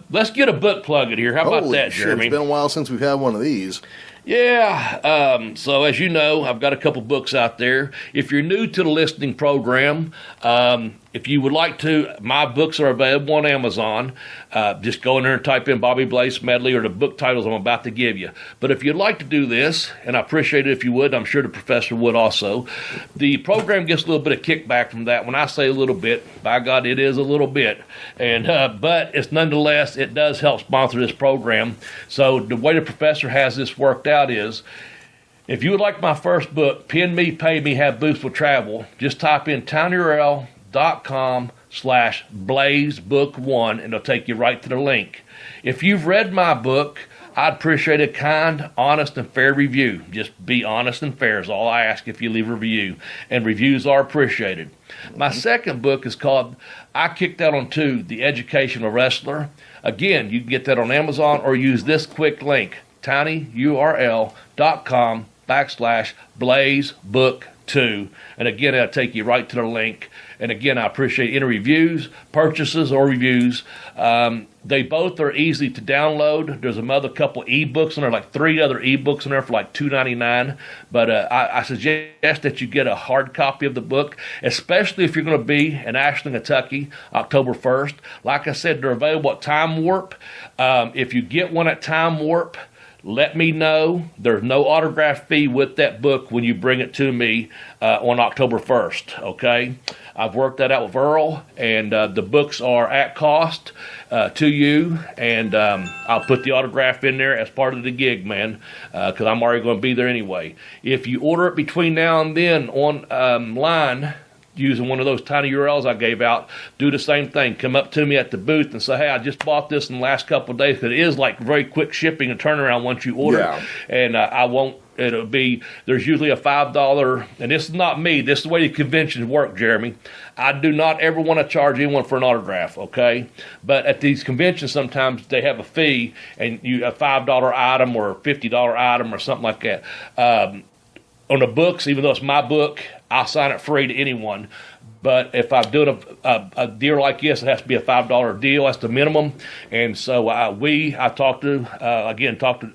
Let's get a book plug in here. How about that, Jeremy? It's been a while since we've had one of these. Yeah, so as you know, I've got a couple books out there. If you're new to the listening program, if you would like to, my books are available on Amazon. Just go in there and type in Bobby Blaze Smedley or the book titles I'm about to give you. But if you'd like to do this, and I appreciate it if you would, I'm sure the professor would also, the program gets a little bit of kickback from that. When I say a little bit, by God, it is a little bit. And but it's nonetheless, it does help sponsor this program. So the way the professor has this worked out is, If you would like my first book, Pin Me, Pay Me, Have Booths Will Travel, just type in tinyurl.com/blazebook1 and it'll take you right to the link. If you've read my book, I'd appreciate a kind, honest, and fair review. Just be honest and fair is all I ask if you leave a review, and reviews are appreciated. My second book is called I Kicked Out on 2, The Educational Wrestler. Again, you can get that on Amazon or use this quick link, tinyurl.com/blazebook2. And again, that'll take you right to the link. And again, I appreciate any reviews, purchases, or reviews. They both are easy to download. There's another couple ebooks in there, like 3 other ebooks in there for like $2.99. But I suggest that you get a hard copy of the book, especially if you're going to be in Ashland, Kentucky, October 1st. Like I said, they're available at Time Warp. If you get one at Time Warp, let me know. There's no autograph fee with that book when you bring it to me on October 1st, okay? I've worked that out with Earl, and the books are at cost to you, and I'll put the autograph in there as part of the gig, man, because I'm already going to be there anyway. If you order it between now and then online, using one of those tiny URLs I gave out, do the same thing. Come up to me at the booth and say, hey, I just bought this in the last couple of days, because it is like very quick shipping and turnaround once you order it. And it'll be, there's usually a $5, and this is not me, this is the way the conventions work, Jeremy. I do not ever want to charge anyone for an autograph, okay? But at these conventions, sometimes they have a fee, and a $5 item or a $50 item or something like that. On the books, even though it's my book, I'll sign it free to anyone. But if I'm doing a deal like this, it has to be a $5 deal. That's the minimum. And so I talked to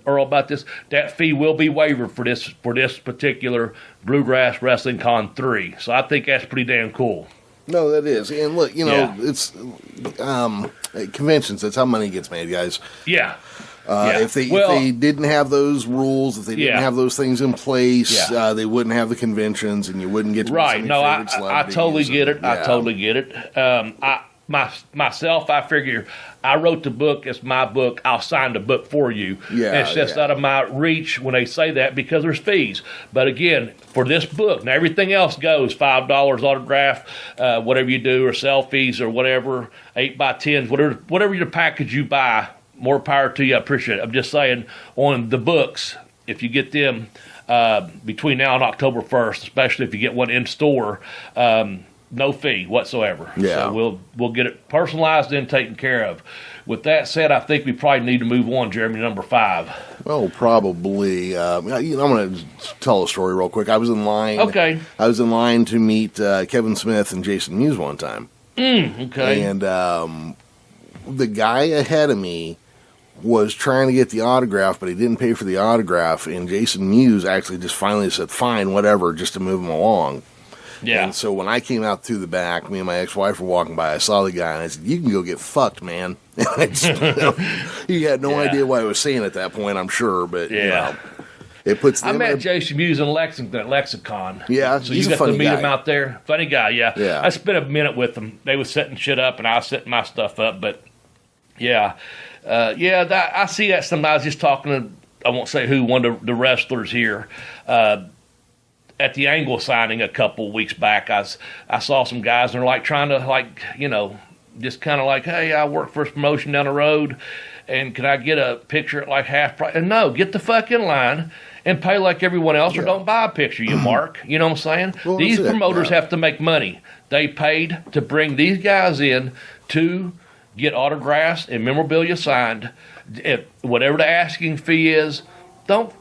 Earl about this. That fee will be waived for this particular Bluegrass Wrestling Con 3. So I think that's pretty damn cool. No, that is. And look, it's conventions. That's how money gets made, guys. Yeah. If they didn't have those rules, if they didn't have those things in place, they wouldn't have the conventions, and you wouldn't get to right. No, I totally get it. I totally get it. Myself, I figure I wrote the book. It's my book. I'll sign the book for you. Yeah, it's just out of my reach when they say that, because there's fees. But again, for this book, now everything else goes $5 autograph, whatever you do, or selfies, or whatever, 8x10s, whatever your package you buy. More power to you. I appreciate it. I'm just saying, on the books, if you get them between now and October 1st, especially if you get one in store, no fee whatsoever. Yeah. So we'll get it personalized and taken care of. With that said, I think we probably need to move on, Jeremy, to number 5. Well, probably. I'm going to tell a story real quick. I was in line. Okay. I was in line to meet Kevin Smith and Jason Mewes one time. Okay. And the guy ahead of me was trying to get the autograph, but he didn't pay for the autograph, and Jason Mewes actually just finally said, fine, whatever, just to move him along. Yeah. And so when I came out through the back, me and my ex-wife were walking by, I saw the guy, and I said, you can go get fucked, man. He had no idea what I was saying at that point, I'm sure, but, it puts them I met Jason Mewes in Lexington at Lexicon. Yeah, so he's you a funny got to meet guy. him out there. Funny guy, yeah. I spent a minute with them. They was setting shit up, and I was setting my stuff up, but I see that sometimes. I was just talking to, I won't say who, one of the wrestlers here at the Angle signing a couple weeks back. I saw some guys, and they're like trying to just kind of like, hey, I work for a promotion down the road, and can I get a picture at like half price? And no, get the fuck in line and pay like everyone else, or don't buy a picture, you mark. You know what I'm saying? Well, these promoters have to make money. They paid to bring these guys in to get autographs and memorabilia signed. If whatever the asking fee is, don't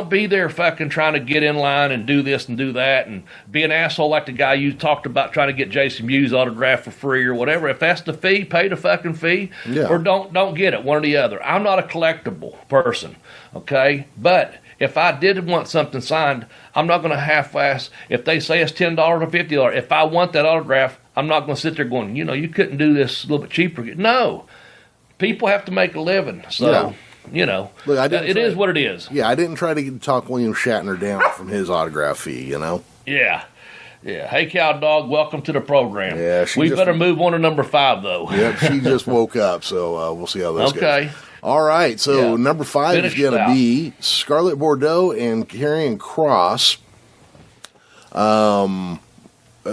be there fucking trying to get in line and do this and do that and be an asshole like the guy you talked about trying to get Jason Mewes autograph for free or whatever. If that's the fee, pay the fucking fee, or don't get it, one or the other. I'm not a collectible person, okay? But if I did want something signed, I'm not going to half-ass. If they say it's $10 or $50, if I want that autograph, I'm not going to sit there going, you couldn't do this a little bit cheaper. No. People have to make a living. So, Look, it is what it is. Yeah, I didn't try to talk William Shatner down from his autograph fee, Yeah. Yeah. Hey, Cow Dog, welcome to the program. Yeah, we better move on to number 5, though. Yep, she just woke up, so we'll see how this goes. Okay. All right, so number 5 is going to be Scarlett Bordeaux and Karrion Kross.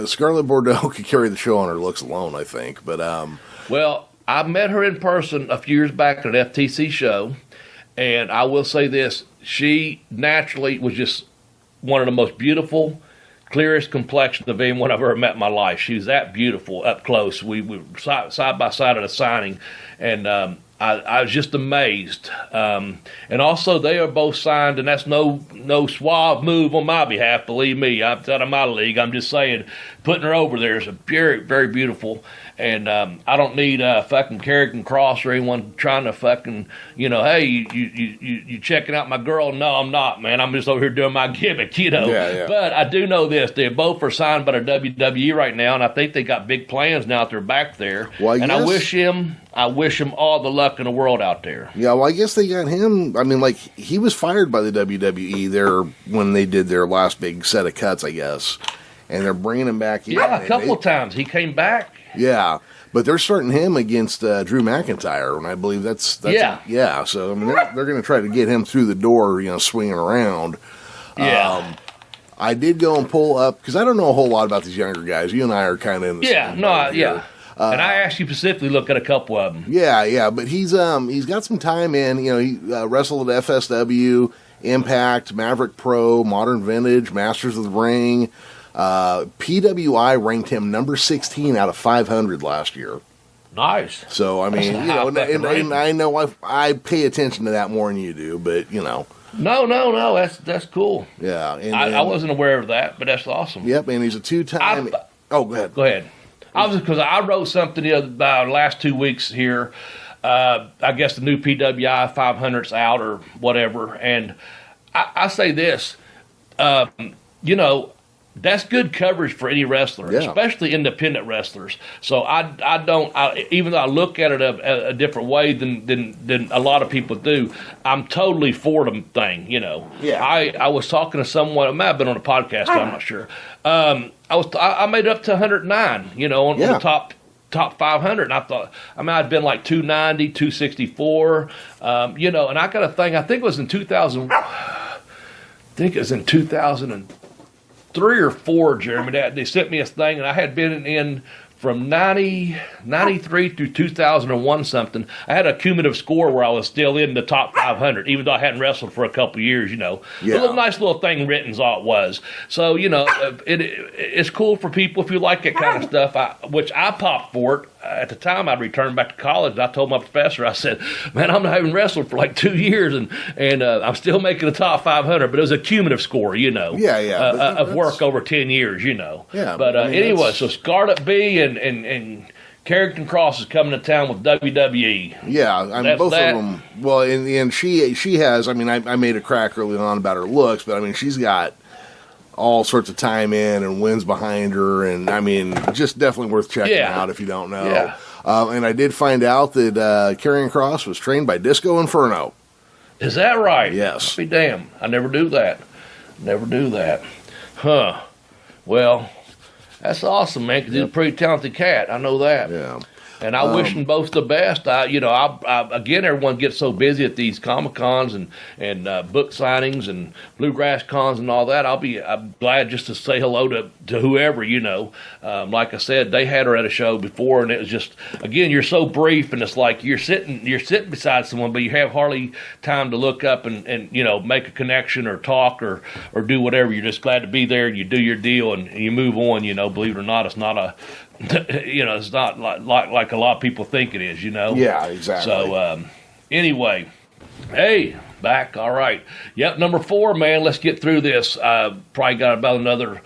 Scarlett Bordeaux could carry the show on her looks alone, I think. But well, I met her in person a few years back at an FTC show, and I will say this: she naturally was just one of the most beautiful, clearest complexion of anyone I've ever met in my life. She was that beautiful up close. We were side by side at a signing, and I was just amazed. And also, they are both signed, and that's no suave move on my behalf. Believe me, I'm out of my league. I'm just saying, putting her over there is a very, very beautiful. And I don't need fucking Karrion Kross or anyone trying to fucking, hey, you checking out my girl? No, I'm not, man. I'm just over here doing my gimmick, Yeah. But I do know this: they both are signed by the WWE right now, and I think they got big plans now that they're back there. Well, and I wish him all the luck in the world out there. Yeah, well, I guess they got him. I mean, like, he was fired by the WWE there when they did their last big set of cuts, I guess. And they're bringing him back in. Yeah, a couple of times he came back. Yeah, but they're starting him against Drew McIntyre, and I believe that's yeah. So I mean, they're going to try to get him through the door, swinging around. Yeah. I did go and pull up because I don't know a whole lot about these younger guys. You and I are kind of in the same boat here. And I actually specifically look at a couple of them. Yeah, but he's got some time in. He wrestled at FSW, Impact, Maverick Pro, Modern Vintage, Masters of the Ring. PWI ranked him number 16 out of 500 last year. Nice. So I mean, and I know I pay attention to that more than you do, but No, that's cool. Yeah, and I wasn't aware of that, but that's awesome. Yep, and he's a 2-time. Go ahead. Go ahead. I was because I wrote something about the last 2 weeks here. I guess the new PWI 500's out or whatever, and I say this, that's good coverage for any wrestler, especially independent wrestlers. So even though I look at it a different way than a lot of people do, I'm totally for the thing. Yeah. I was talking to someone. It might have been on a podcast. I'm not sure. I made it up to 109. On the top 500, and I thought, I'd been like 290, 264, and I got a thing. I think it was in 2000. I think it was in 2003 or 4, Jeremy. They sent me a thing, and I had been in from 93 through 2001 something. I had a cumulative score where I was still in the top 500, even though I hadn't wrestled for a couple of years, A nice little thing written is all it was. So, it's cool for people if you like that kind of stuff, which I popped for it. At the time, I'd returned back to college, and I told my professor, I said, man, I haven't wrestled for like 2 years, and I'm still making the top 500, but it was a cumulative score, of work over 10 years, Yeah. But anyway, so Scarlett B and Karrion Kross is coming to town with WWE. Yeah, I mean, both of them. Well, and she has, I made a crack early on about her looks, but she's got all sorts of time in and wins behind her, and just definitely worth checking out if you don't know. Yeah. And I did find out that Karrion Kross was trained by Disco Inferno. Is that right? Yes. I'll be damned. I never do that. Huh. Well, that's awesome, man, because he's a pretty talented cat. I know that. Yeah. And I wish them both the best. Again, everyone gets so busy at these Comic Cons and book signings and bluegrass cons and all that. I'm glad just to say hello to whoever, Like I said, they had her at a show before, and it was just, again, you're so brief, and it's like you're sitting beside someone, but you have hardly time to look up and make a connection or talk or do whatever. You're just glad to be there, and you do your deal, and you move on. Believe it or not, it's not a it's not like a lot of people think it is, Yeah, exactly. So, anyway, hey, back. All right. Yep, number 4, man. Let's get through this. Probably got about another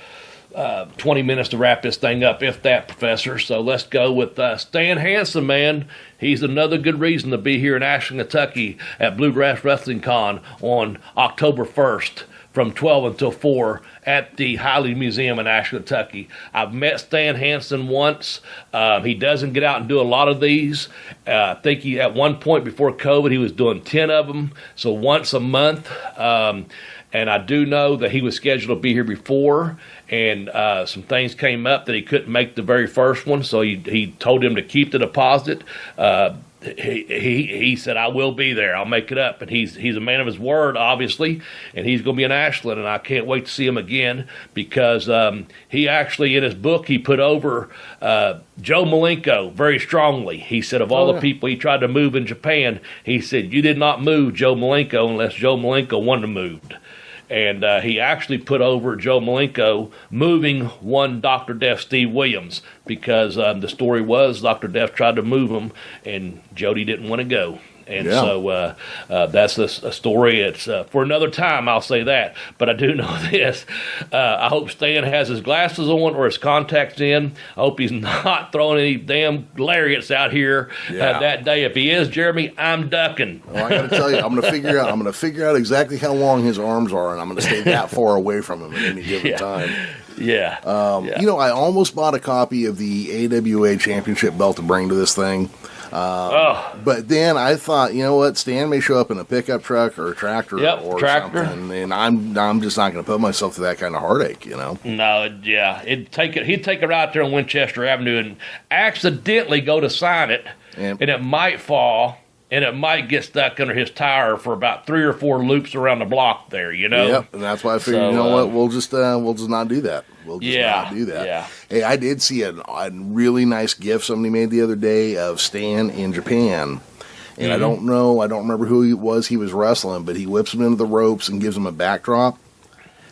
20 minutes to wrap this thing up, if that, Professor. So let's go with Stan Hansen, man. He's another good reason to be here in Ashland, Kentucky at Bluegrass Wrestling Con on October 1st. from 12 until 4 at the Highland Museum in Ashland, Kentucky. I've met Stan Hansen once. He doesn't get out and do a lot of these. I think he, at one point before COVID, he was doing 10 of them, so once a month. And I do know that he was scheduled to be here before, and some things came up that he couldn't make the very first one, so he told him to keep the deposit. He said, I will be there. I'll make it up. And he's a man of his word, obviously, and he's going to be in Ashland, and I can't wait to see him again because he actually, in his book, he put over Joe Malenko very strongly. He said of all the people he tried to move in Japan, he said, you did not move Joe Malenko unless Joe Malenko wanted to move. And he actually put over Joe Malenko moving one Dr. Death Steve Williams because the story was Dr. Death tried to move him and Jody didn't want to go. And so that's a story. It's for another time, I'll say that. But I do know this. I hope Stan has his glasses on or his contacts in. I hope he's not throwing any damn lariats out here that day. If he is, Jeremy, I'm ducking. Well, I got to tell you, I'm going to figure out exactly how long his arms are, and I'm going to stay that far away from him at any given time. Yeah. I almost bought a copy of the AWA Championship belt to bring to this thing. But then I thought, you know what, Stan may show up in a pickup truck or a tractor or something, and I'm just not going to put myself through that kind of heartache, you know. No, he'd take it out there on Winchester Avenue and accidentally go to sign it, and it might fall. And it might get stuck under his tire for about 3 or 4 loops around the block there, you know? Yep, and that's why I figured, you know what, we'll just not do that. We'll just not do that. Yeah. Hey, I did see a really nice gift somebody made the other day of Stan in Japan. And I don't remember who he was wrestling, but he whips him into the ropes and gives him a backdrop.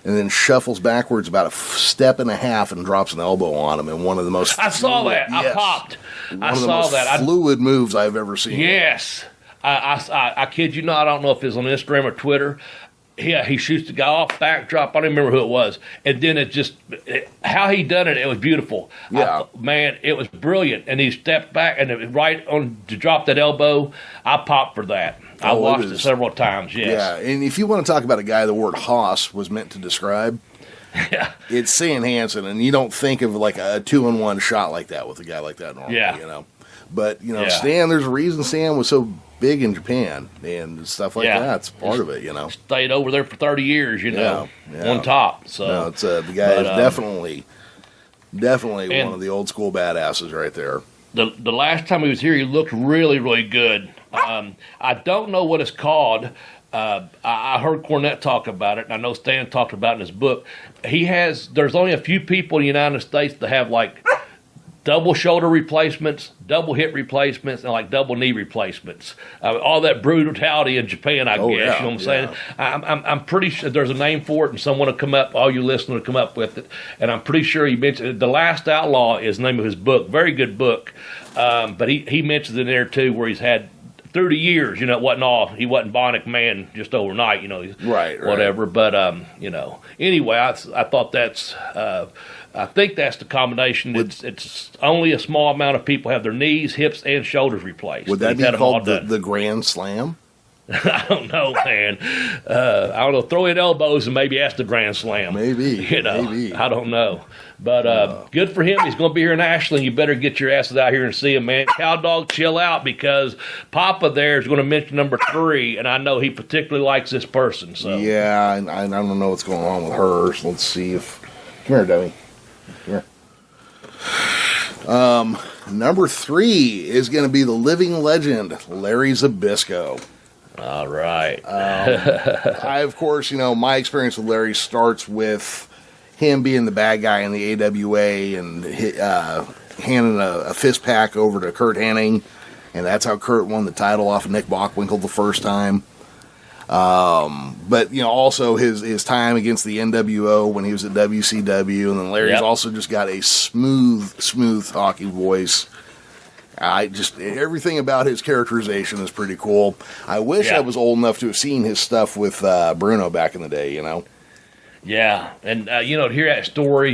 And then shuffles backwards about a step and a half and drops an elbow on him. And one of the most I saw that. I popped. I saw that. Fluid moves I've ever seen. Yes. I kid you not. I don't know if it's on Instagram or Twitter. Yeah, he shoots the guy off backdrop. I don't even remember who it was. And then how he done it, it was beautiful. Yeah. Man, it was brilliant. And he stepped back and it right on to drop that elbow. I popped for that. I watched it several times, yes. Yeah, and if you want to talk about a guy the word hoss was meant to describe, it's Stan Hansen, and you don't think of like a 2-in-1 shot like that with a guy like that normally, you know. But, Stan, there's a reason Stan was so big in Japan and stuff like that. That's part of it, you know. Stayed over there for 30 years, you know, on top. So no, it's the guy is definitely one of the old school badasses right there. The last time he was here, he looked really, really good. I don't know what it's called. I heard Cornette talk about it, and I know Stan talked about it in his book. There's only a few people in the United States that have like double shoulder replacements, double hip replacements, and like double knee replacements. All that brutality in Japan, I guess. You know what I'm saying? I'm pretty sure there's a name for it, and someone will come up, all you listeners will come up with it. And I'm pretty sure he mentioned The Last Outlaw is the name of his book. Very good book. But he mentions in there too where he's had through the years, you know, he wasn't Bionic Man just overnight, you know, whatever. But anyway, I thought that's. I think that's the combination. It's only a small amount of people have their knees, hips, and shoulders replaced. Would that be called the Grand Slam? I don't know, man. I don't know. Throw in elbows and maybe ask the Grand Slam. Maybe. Maybe. I don't know. But good for him. He's going to be here in Ashland. You better get your asses out here and see him, man. Cowdog, chill out because Papa there is going to mention number 3, and I know he particularly likes this person. So yeah, and I don't know what's going on with her. So let's see if. Come here, Debbie. Here. Number 3 is going to be the living legend, Larry Zbyszko. All right. I, of course, my experience with Larry starts with him being the bad guy in the AWA and handing a fist pack over to Kurt Hennig, and that's how Kurt won the title off of Nick Bockwinkel the first time. But also his time against the NWO when he was at WCW, and then Larry's also just got a smooth talking voice. Everything about his characterization is pretty cool. I wish I was old enough to have seen his stuff with Bruno back in the day, Yeah, and to hear that story,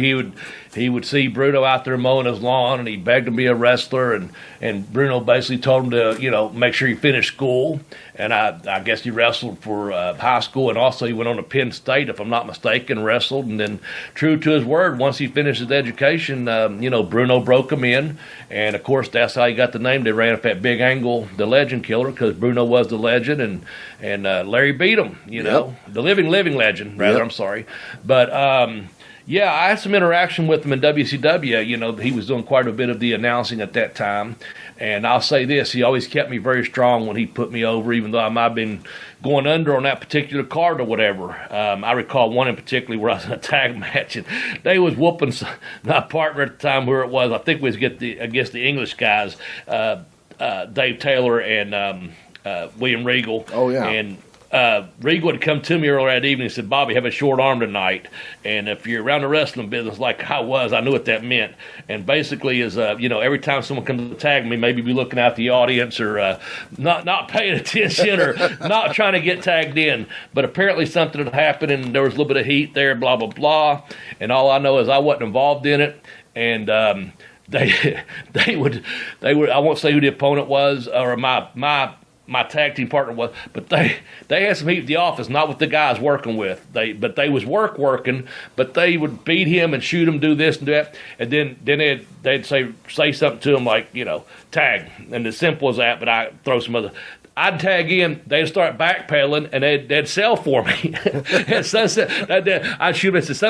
he would see Bruno out there mowing his lawn, and he begged him to be a wrestler, and Bruno basically told him to, make sure he finished school. And I guess he wrestled for high school, and also he went on to Penn State, if I'm not mistaken, wrestled. And then, true to his word, once he finished his education, Bruno broke him in. And, of course, that's how he got the name. They ran up that Big Angle, the legend killer, because Bruno was the legend, and Larry beat him, the living legend, rather, I'm sorry. But, I had some interaction with him in WCW. He was doing quite a bit of the announcing at that time. And I'll say this, he always kept me very strong when he put me over, even though I might have been going under on that particular card or whatever. I recall one in particular where I was in a tag match, and they was whooping my partner at the time, where it was, I think we was against the English guys, Dave Taylor and William Regal. Oh, yeah. And Regal had come to me earlier that evening and said, "Bobby, have a short arm tonight. And if you're around the wrestling business like I was, I knew what that meant." And basically is, every time someone comes to tag me, maybe be looking out the audience or not paying attention or not trying to get tagged in. But apparently something had happened and there was a little bit of heat there, blah, blah, blah. And all I know is I wasn't involved in it. And they would, I won't say who the opponent was or my tag team partner was, but they had some heat at the office, not with the guys working with. But they was working, but they would beat him and shoot him, do this and do that, and then they'd say something to him like, tag, and as simple as that. But I throw some other. I'd tag in, they'd start backpedaling, and they'd sell for me. And sunset, I'd shoot him, it's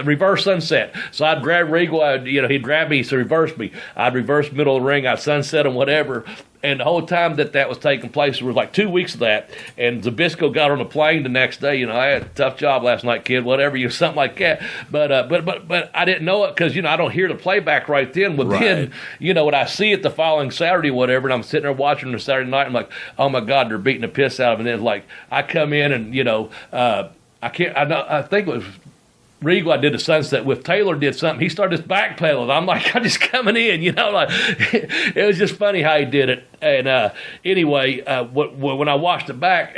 reverse sunset. So I'd grab Regal, he'd grab me, so reverse me. I'd reverse middle of the ring, I'd sunset him, whatever. And the whole time that was taking place, there was like 2 weeks of that. And Zabisco got on a plane the next day. I had a tough job last night, kid, whatever, something like that. But I didn't know it because, I don't hear the playback right then. But then, when I see it the following Saturday, whatever, and I'm sitting there watching the Saturday night, I'm like, oh my God, they're beating the piss out of him. And then like, I come in and, I think it was Regal I did the sunset with. Taylor did something. He started just backpedaling. I'm like, I'm just coming in, it was just funny how he did it. And anyway, when I watched it back,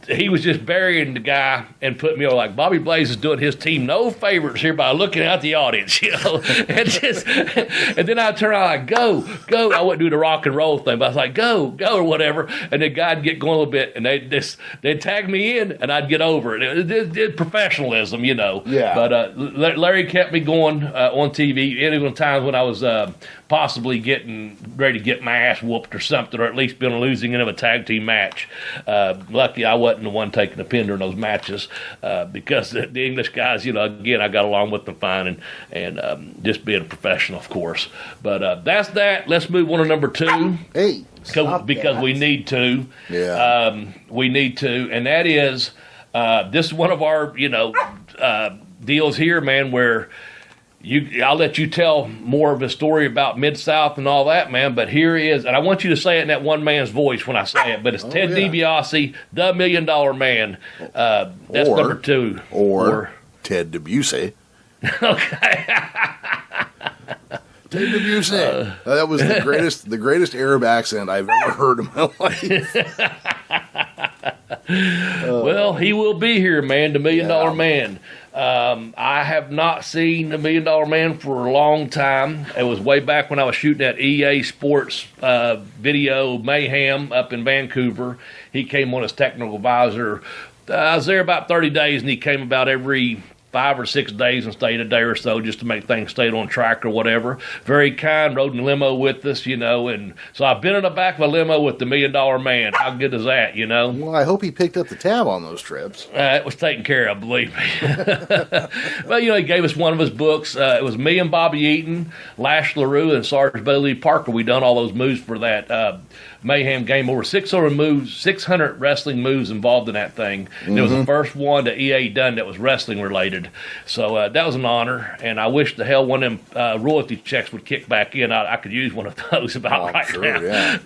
he was just burying the guy and putting me on like, Bobby Blaze is doing his team no favors here by looking out the audience, and then I turn around like, go. I wouldn't do the rock and roll thing, but I was like, go or whatever. And the guy'd get going a little bit, and they'd tag me in, and I'd get over it. It professionalism, Yeah. But Larry kept me going on TV, even times when I was possibly getting ready to get my ass whooped or something, or at least been losing in a tag team match. Lucky I wasn't the one taking the pin during those matches because the English guys, again, I got along with them fine and just being a professional, of course. But that's that. Let's move on to number 2. Hey, because we need to. Yeah. We need to, and that is this is one of our deals here, man, where I'll let you tell more of a story about Mid-South and all that, man, but here is, and I want you to say it in that one man's voice when I say it, but it's Ted DiBiase, the $1 Million Man. That's number 2. Or Ted DiBiase. Okay. Ted DiBiase. That was the greatest Arab accent I've ever heard in my life. Well, he will be here, man, the $1 Million Man. I have not seen the $1 Million Man for a long time. It was way back when I was shooting at EA Sports Video Mayhem up in Vancouver. He came on as technical advisor. I was there about 30 days, and he came about every 5 or 6 days and stayed a day or so just to make things stay on track or whatever. Very kind, rode in a limo with us, and so I've been in the back of a limo with the $1 Million Man. How good is that, Well, I hope he picked up the tab on those trips. It was taken care of, believe me. Well, he gave us one of his books. It was me and Bobby Eaton, Lash LaRue, and Sarge Bailey Parker. We done all those moves for that Mayhem game. Over 600 moves, 600 wrestling moves involved in that thing. And it was the first one that EA done that was wrestling related. So that was an honor, and I wish the hell one of them royalty checks would kick back in. I could use one of those about right now. Yeah.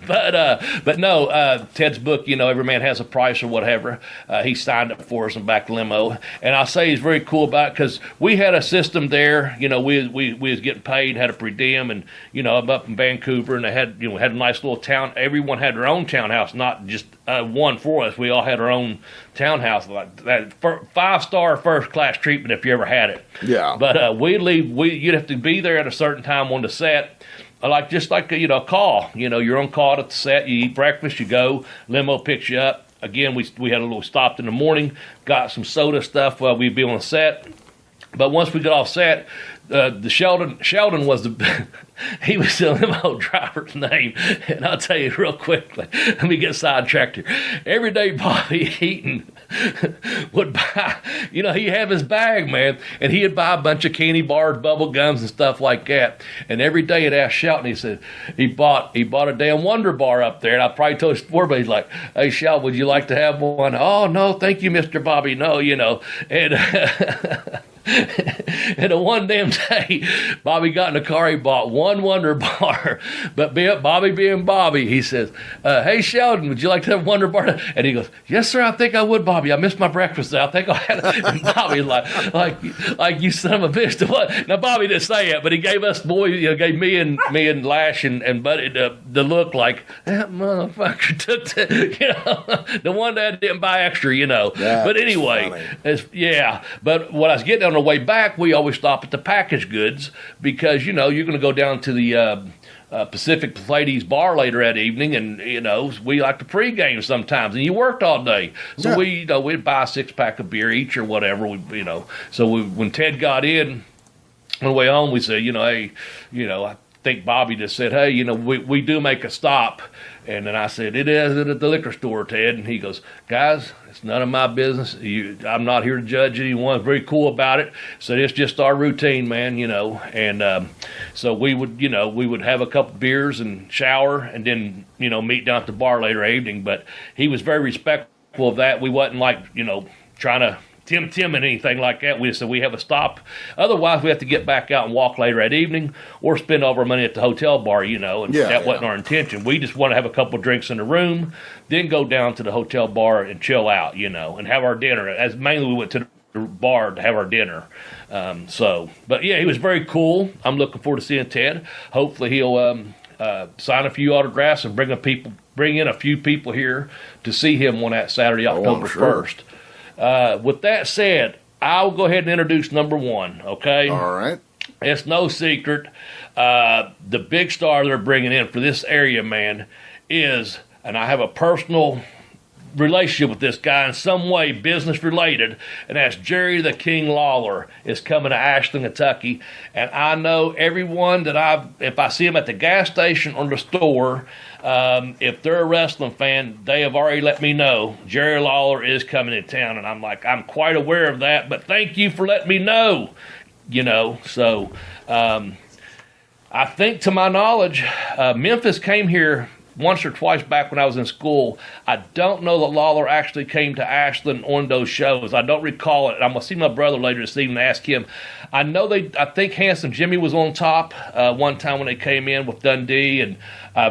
But no, Ted's book, Every Man Has a Price or whatever, he signed up for us in back limo. And I'll say he's very cool about it because we had a system there. We was getting paid, had a per diem, and, I'm up in Vancouver, and they had, had a nice little town. Everyone had their own townhouse, not just one for us. We all had our own townhouse, like that 5-star first class treatment tripping if you ever had it. Yeah. But you'd have to be there at a certain time on the set. Just like a call. You're on call at the set. You eat breakfast. You go. Limo picks you up. Again, we had a little stopped in the morning. Got some soda stuff while we'd be on the set. But once we got off set, the Sheldon was he was the limo driver's name. And I'll tell you real quickly, let me get sidetracked here. Every day Bobby Eaton would buy, he'd have his bag, man, and he'd buy a bunch of candy bars, bubble gums, and stuff like that. And every day he'd ask Shelton, he said, he bought a damn Wonder Bar up there. And I probably told his before, but he's like, hey, Shelton, would you like to have one? Oh, no, thank you, Mr. Bobby. No, And and the one damn day, Bobby got in the car, he bought one Wonder Bar. But Bobby being Bobby, he says, hey, Sheldon, would you like to have a Wonder Bar? And he goes, yes, sir, I think I would, Bobby. I missed my breakfast. I think I had it. And Bobby like you son of a bitch. Now, Bobby didn't say it, but he gave us gave me and Lash and Buddy the look like, that motherfucker took the one that didn't buy extra, But anyway, but what I was getting on the way back, we always stop at the packaged goods because, you're going to go down to the Pacific Ladies Bar later that evening, and, we like to pregame sometimes, and you worked all day. So we'd buy a 6-pack of beer each or whatever, when Ted got in on the way home, we said, hey, I think Bobby just said, hey, we do make a stop. And then I said, it is at the liquor store, Ted. And he goes, guys, it's none of my business. I'm not here to judge anyone. Very cool about it. So it's just our routine, man, And so we would have a couple beers and shower and then, meet down at the bar later evening. But he was very respectful of that. We wasn't trying to Tim and anything like that. We just said we have a stop. Otherwise, we have to get back out and walk later that evening or spend all of our money at the hotel bar, and that wasn't our intention. We just want to have a couple of drinks in the room, then go down to the hotel bar and chill out, and have our dinner. As mainly we went to the bar to have our dinner. But yeah, he was very cool. I'm looking forward to seeing Ted. Hopefully he'll sign a few autographs and bring in a few people here to see him on that Saturday, October 1st. With that said, I'll go ahead and introduce number one, okay? All right. It's no secret. The big star they're bringing in for this area, man, is, and I have a personal relationship with this guy in some way, business related, and that's Jerry the King Lawler is coming to Ashland, Kentucky. And I know everyone that if I see him at the gas station or the store, if they're a wrestling fan, they have already let me know Jerry Lawler is coming to town. And I'm like, I'm quite aware of that, but thank you for letting me know, So I think, to my knowledge, Memphis came here once or twice back when I was in school. I don't know that Lawler actually came to Ashland on those shows. I don't recall it. I'm going to see my brother later this evening and ask him. I think Handsome Jimmy was on top one time when they came in with Dundee and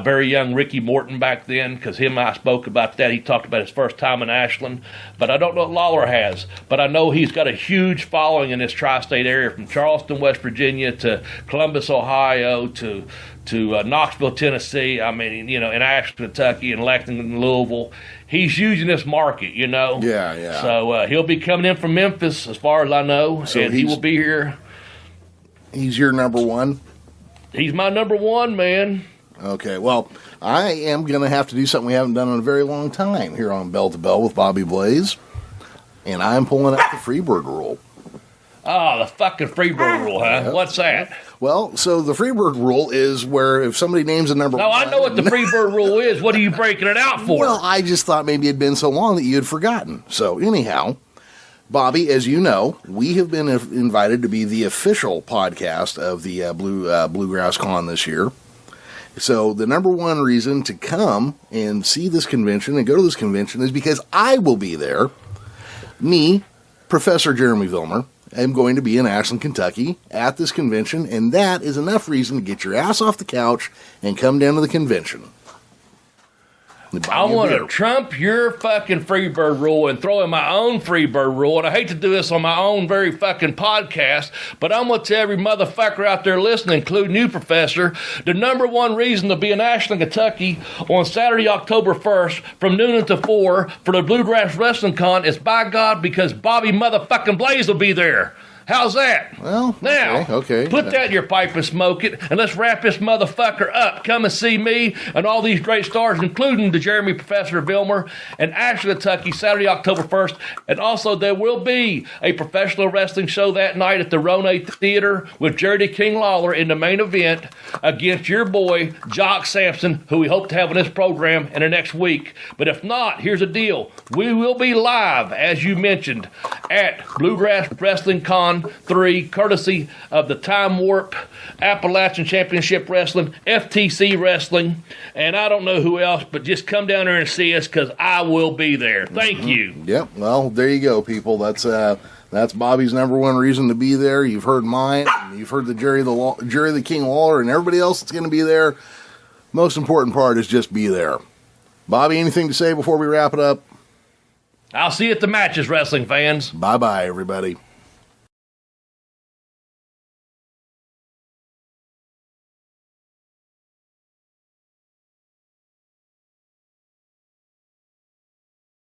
very young Ricky Morton back then, because him and I spoke about that. He talked about his first time in Ashland. But I don't know what Lawler has. But I know he's got a huge following in this tri-state area, from Charleston, West Virginia, to Columbus, Ohio, to Knoxville, Tennessee. I mean, in Ashland, Kentucky, and Lexington, Louisville. He's using this market, Yeah. So he'll be coming in from Memphis, as far as I know, so and he will be here. He's your number one? He's my number one, man. Okay, well, I am going to have to do something we haven't done in a very long time here on Bell to Bell with Bobby Blaze, and I'm pulling out the Freebird rule. Oh, the fucking Freebird rule, huh? Yeah. What's that? Well, so the Freebird rule is where if somebody names a number one... No, I know what the Freebird rule is. What are you breaking it out for? Well, I just thought maybe it had been so long that you had forgotten. So anyhow, Bobby, as you know, we have been invited to be the official podcast of the Bluegrass Con this year. So the number one reason to come and see this convention and go to this convention is because I will be there. Me, Professor Jeremy Vilmer, I'm going to be in Ashland, Kentucky at this convention, and that is enough reason to get your ass off the couch and come down to the convention. I want to trump your fucking Freebird rule and throw in my own Freebird rule. And I hate to do this on my own very fucking podcast, but I'm going to tell every motherfucker out there listening, including you, Professor, the number one reason to be in Ashland, Kentucky on Saturday, October 1st from noon until 4 for the Bluegrass Wrestling Con is, by God, because Bobby motherfucking Blaze will be there. How's that? Well, now, okay. Put that in your pipe and smoke it, and let's wrap this motherfucker up. Come and see me and all these great stars, including the Jeremy Professor Vilmer and Ashland, Kentucky, Saturday, October 1st. And also, there will be a professional wrestling show that night at the Rone Theater with Jerry the King Lawler in the main event against your boy, Jock Sampson, who we hope to have on this program in the next week. But if not, here's the deal. We will be live, as you mentioned, at Bluegrass Wrestling Con 3, courtesy of the Time Warp, Appalachian Championship Wrestling, FTC Wrestling, and I don't know who else, but just come down there and see us because I will be there. Thank you. Yep. Well, there you go, people. That's Bobby's number one reason to be there. You've heard mine. You've heard the Jerry the King Lawler, and everybody else that's going to be there. Most important part is just be there. Bobby, anything to say before we wrap it up? I'll see you at the matches, wrestling fans. Bye-bye, everybody.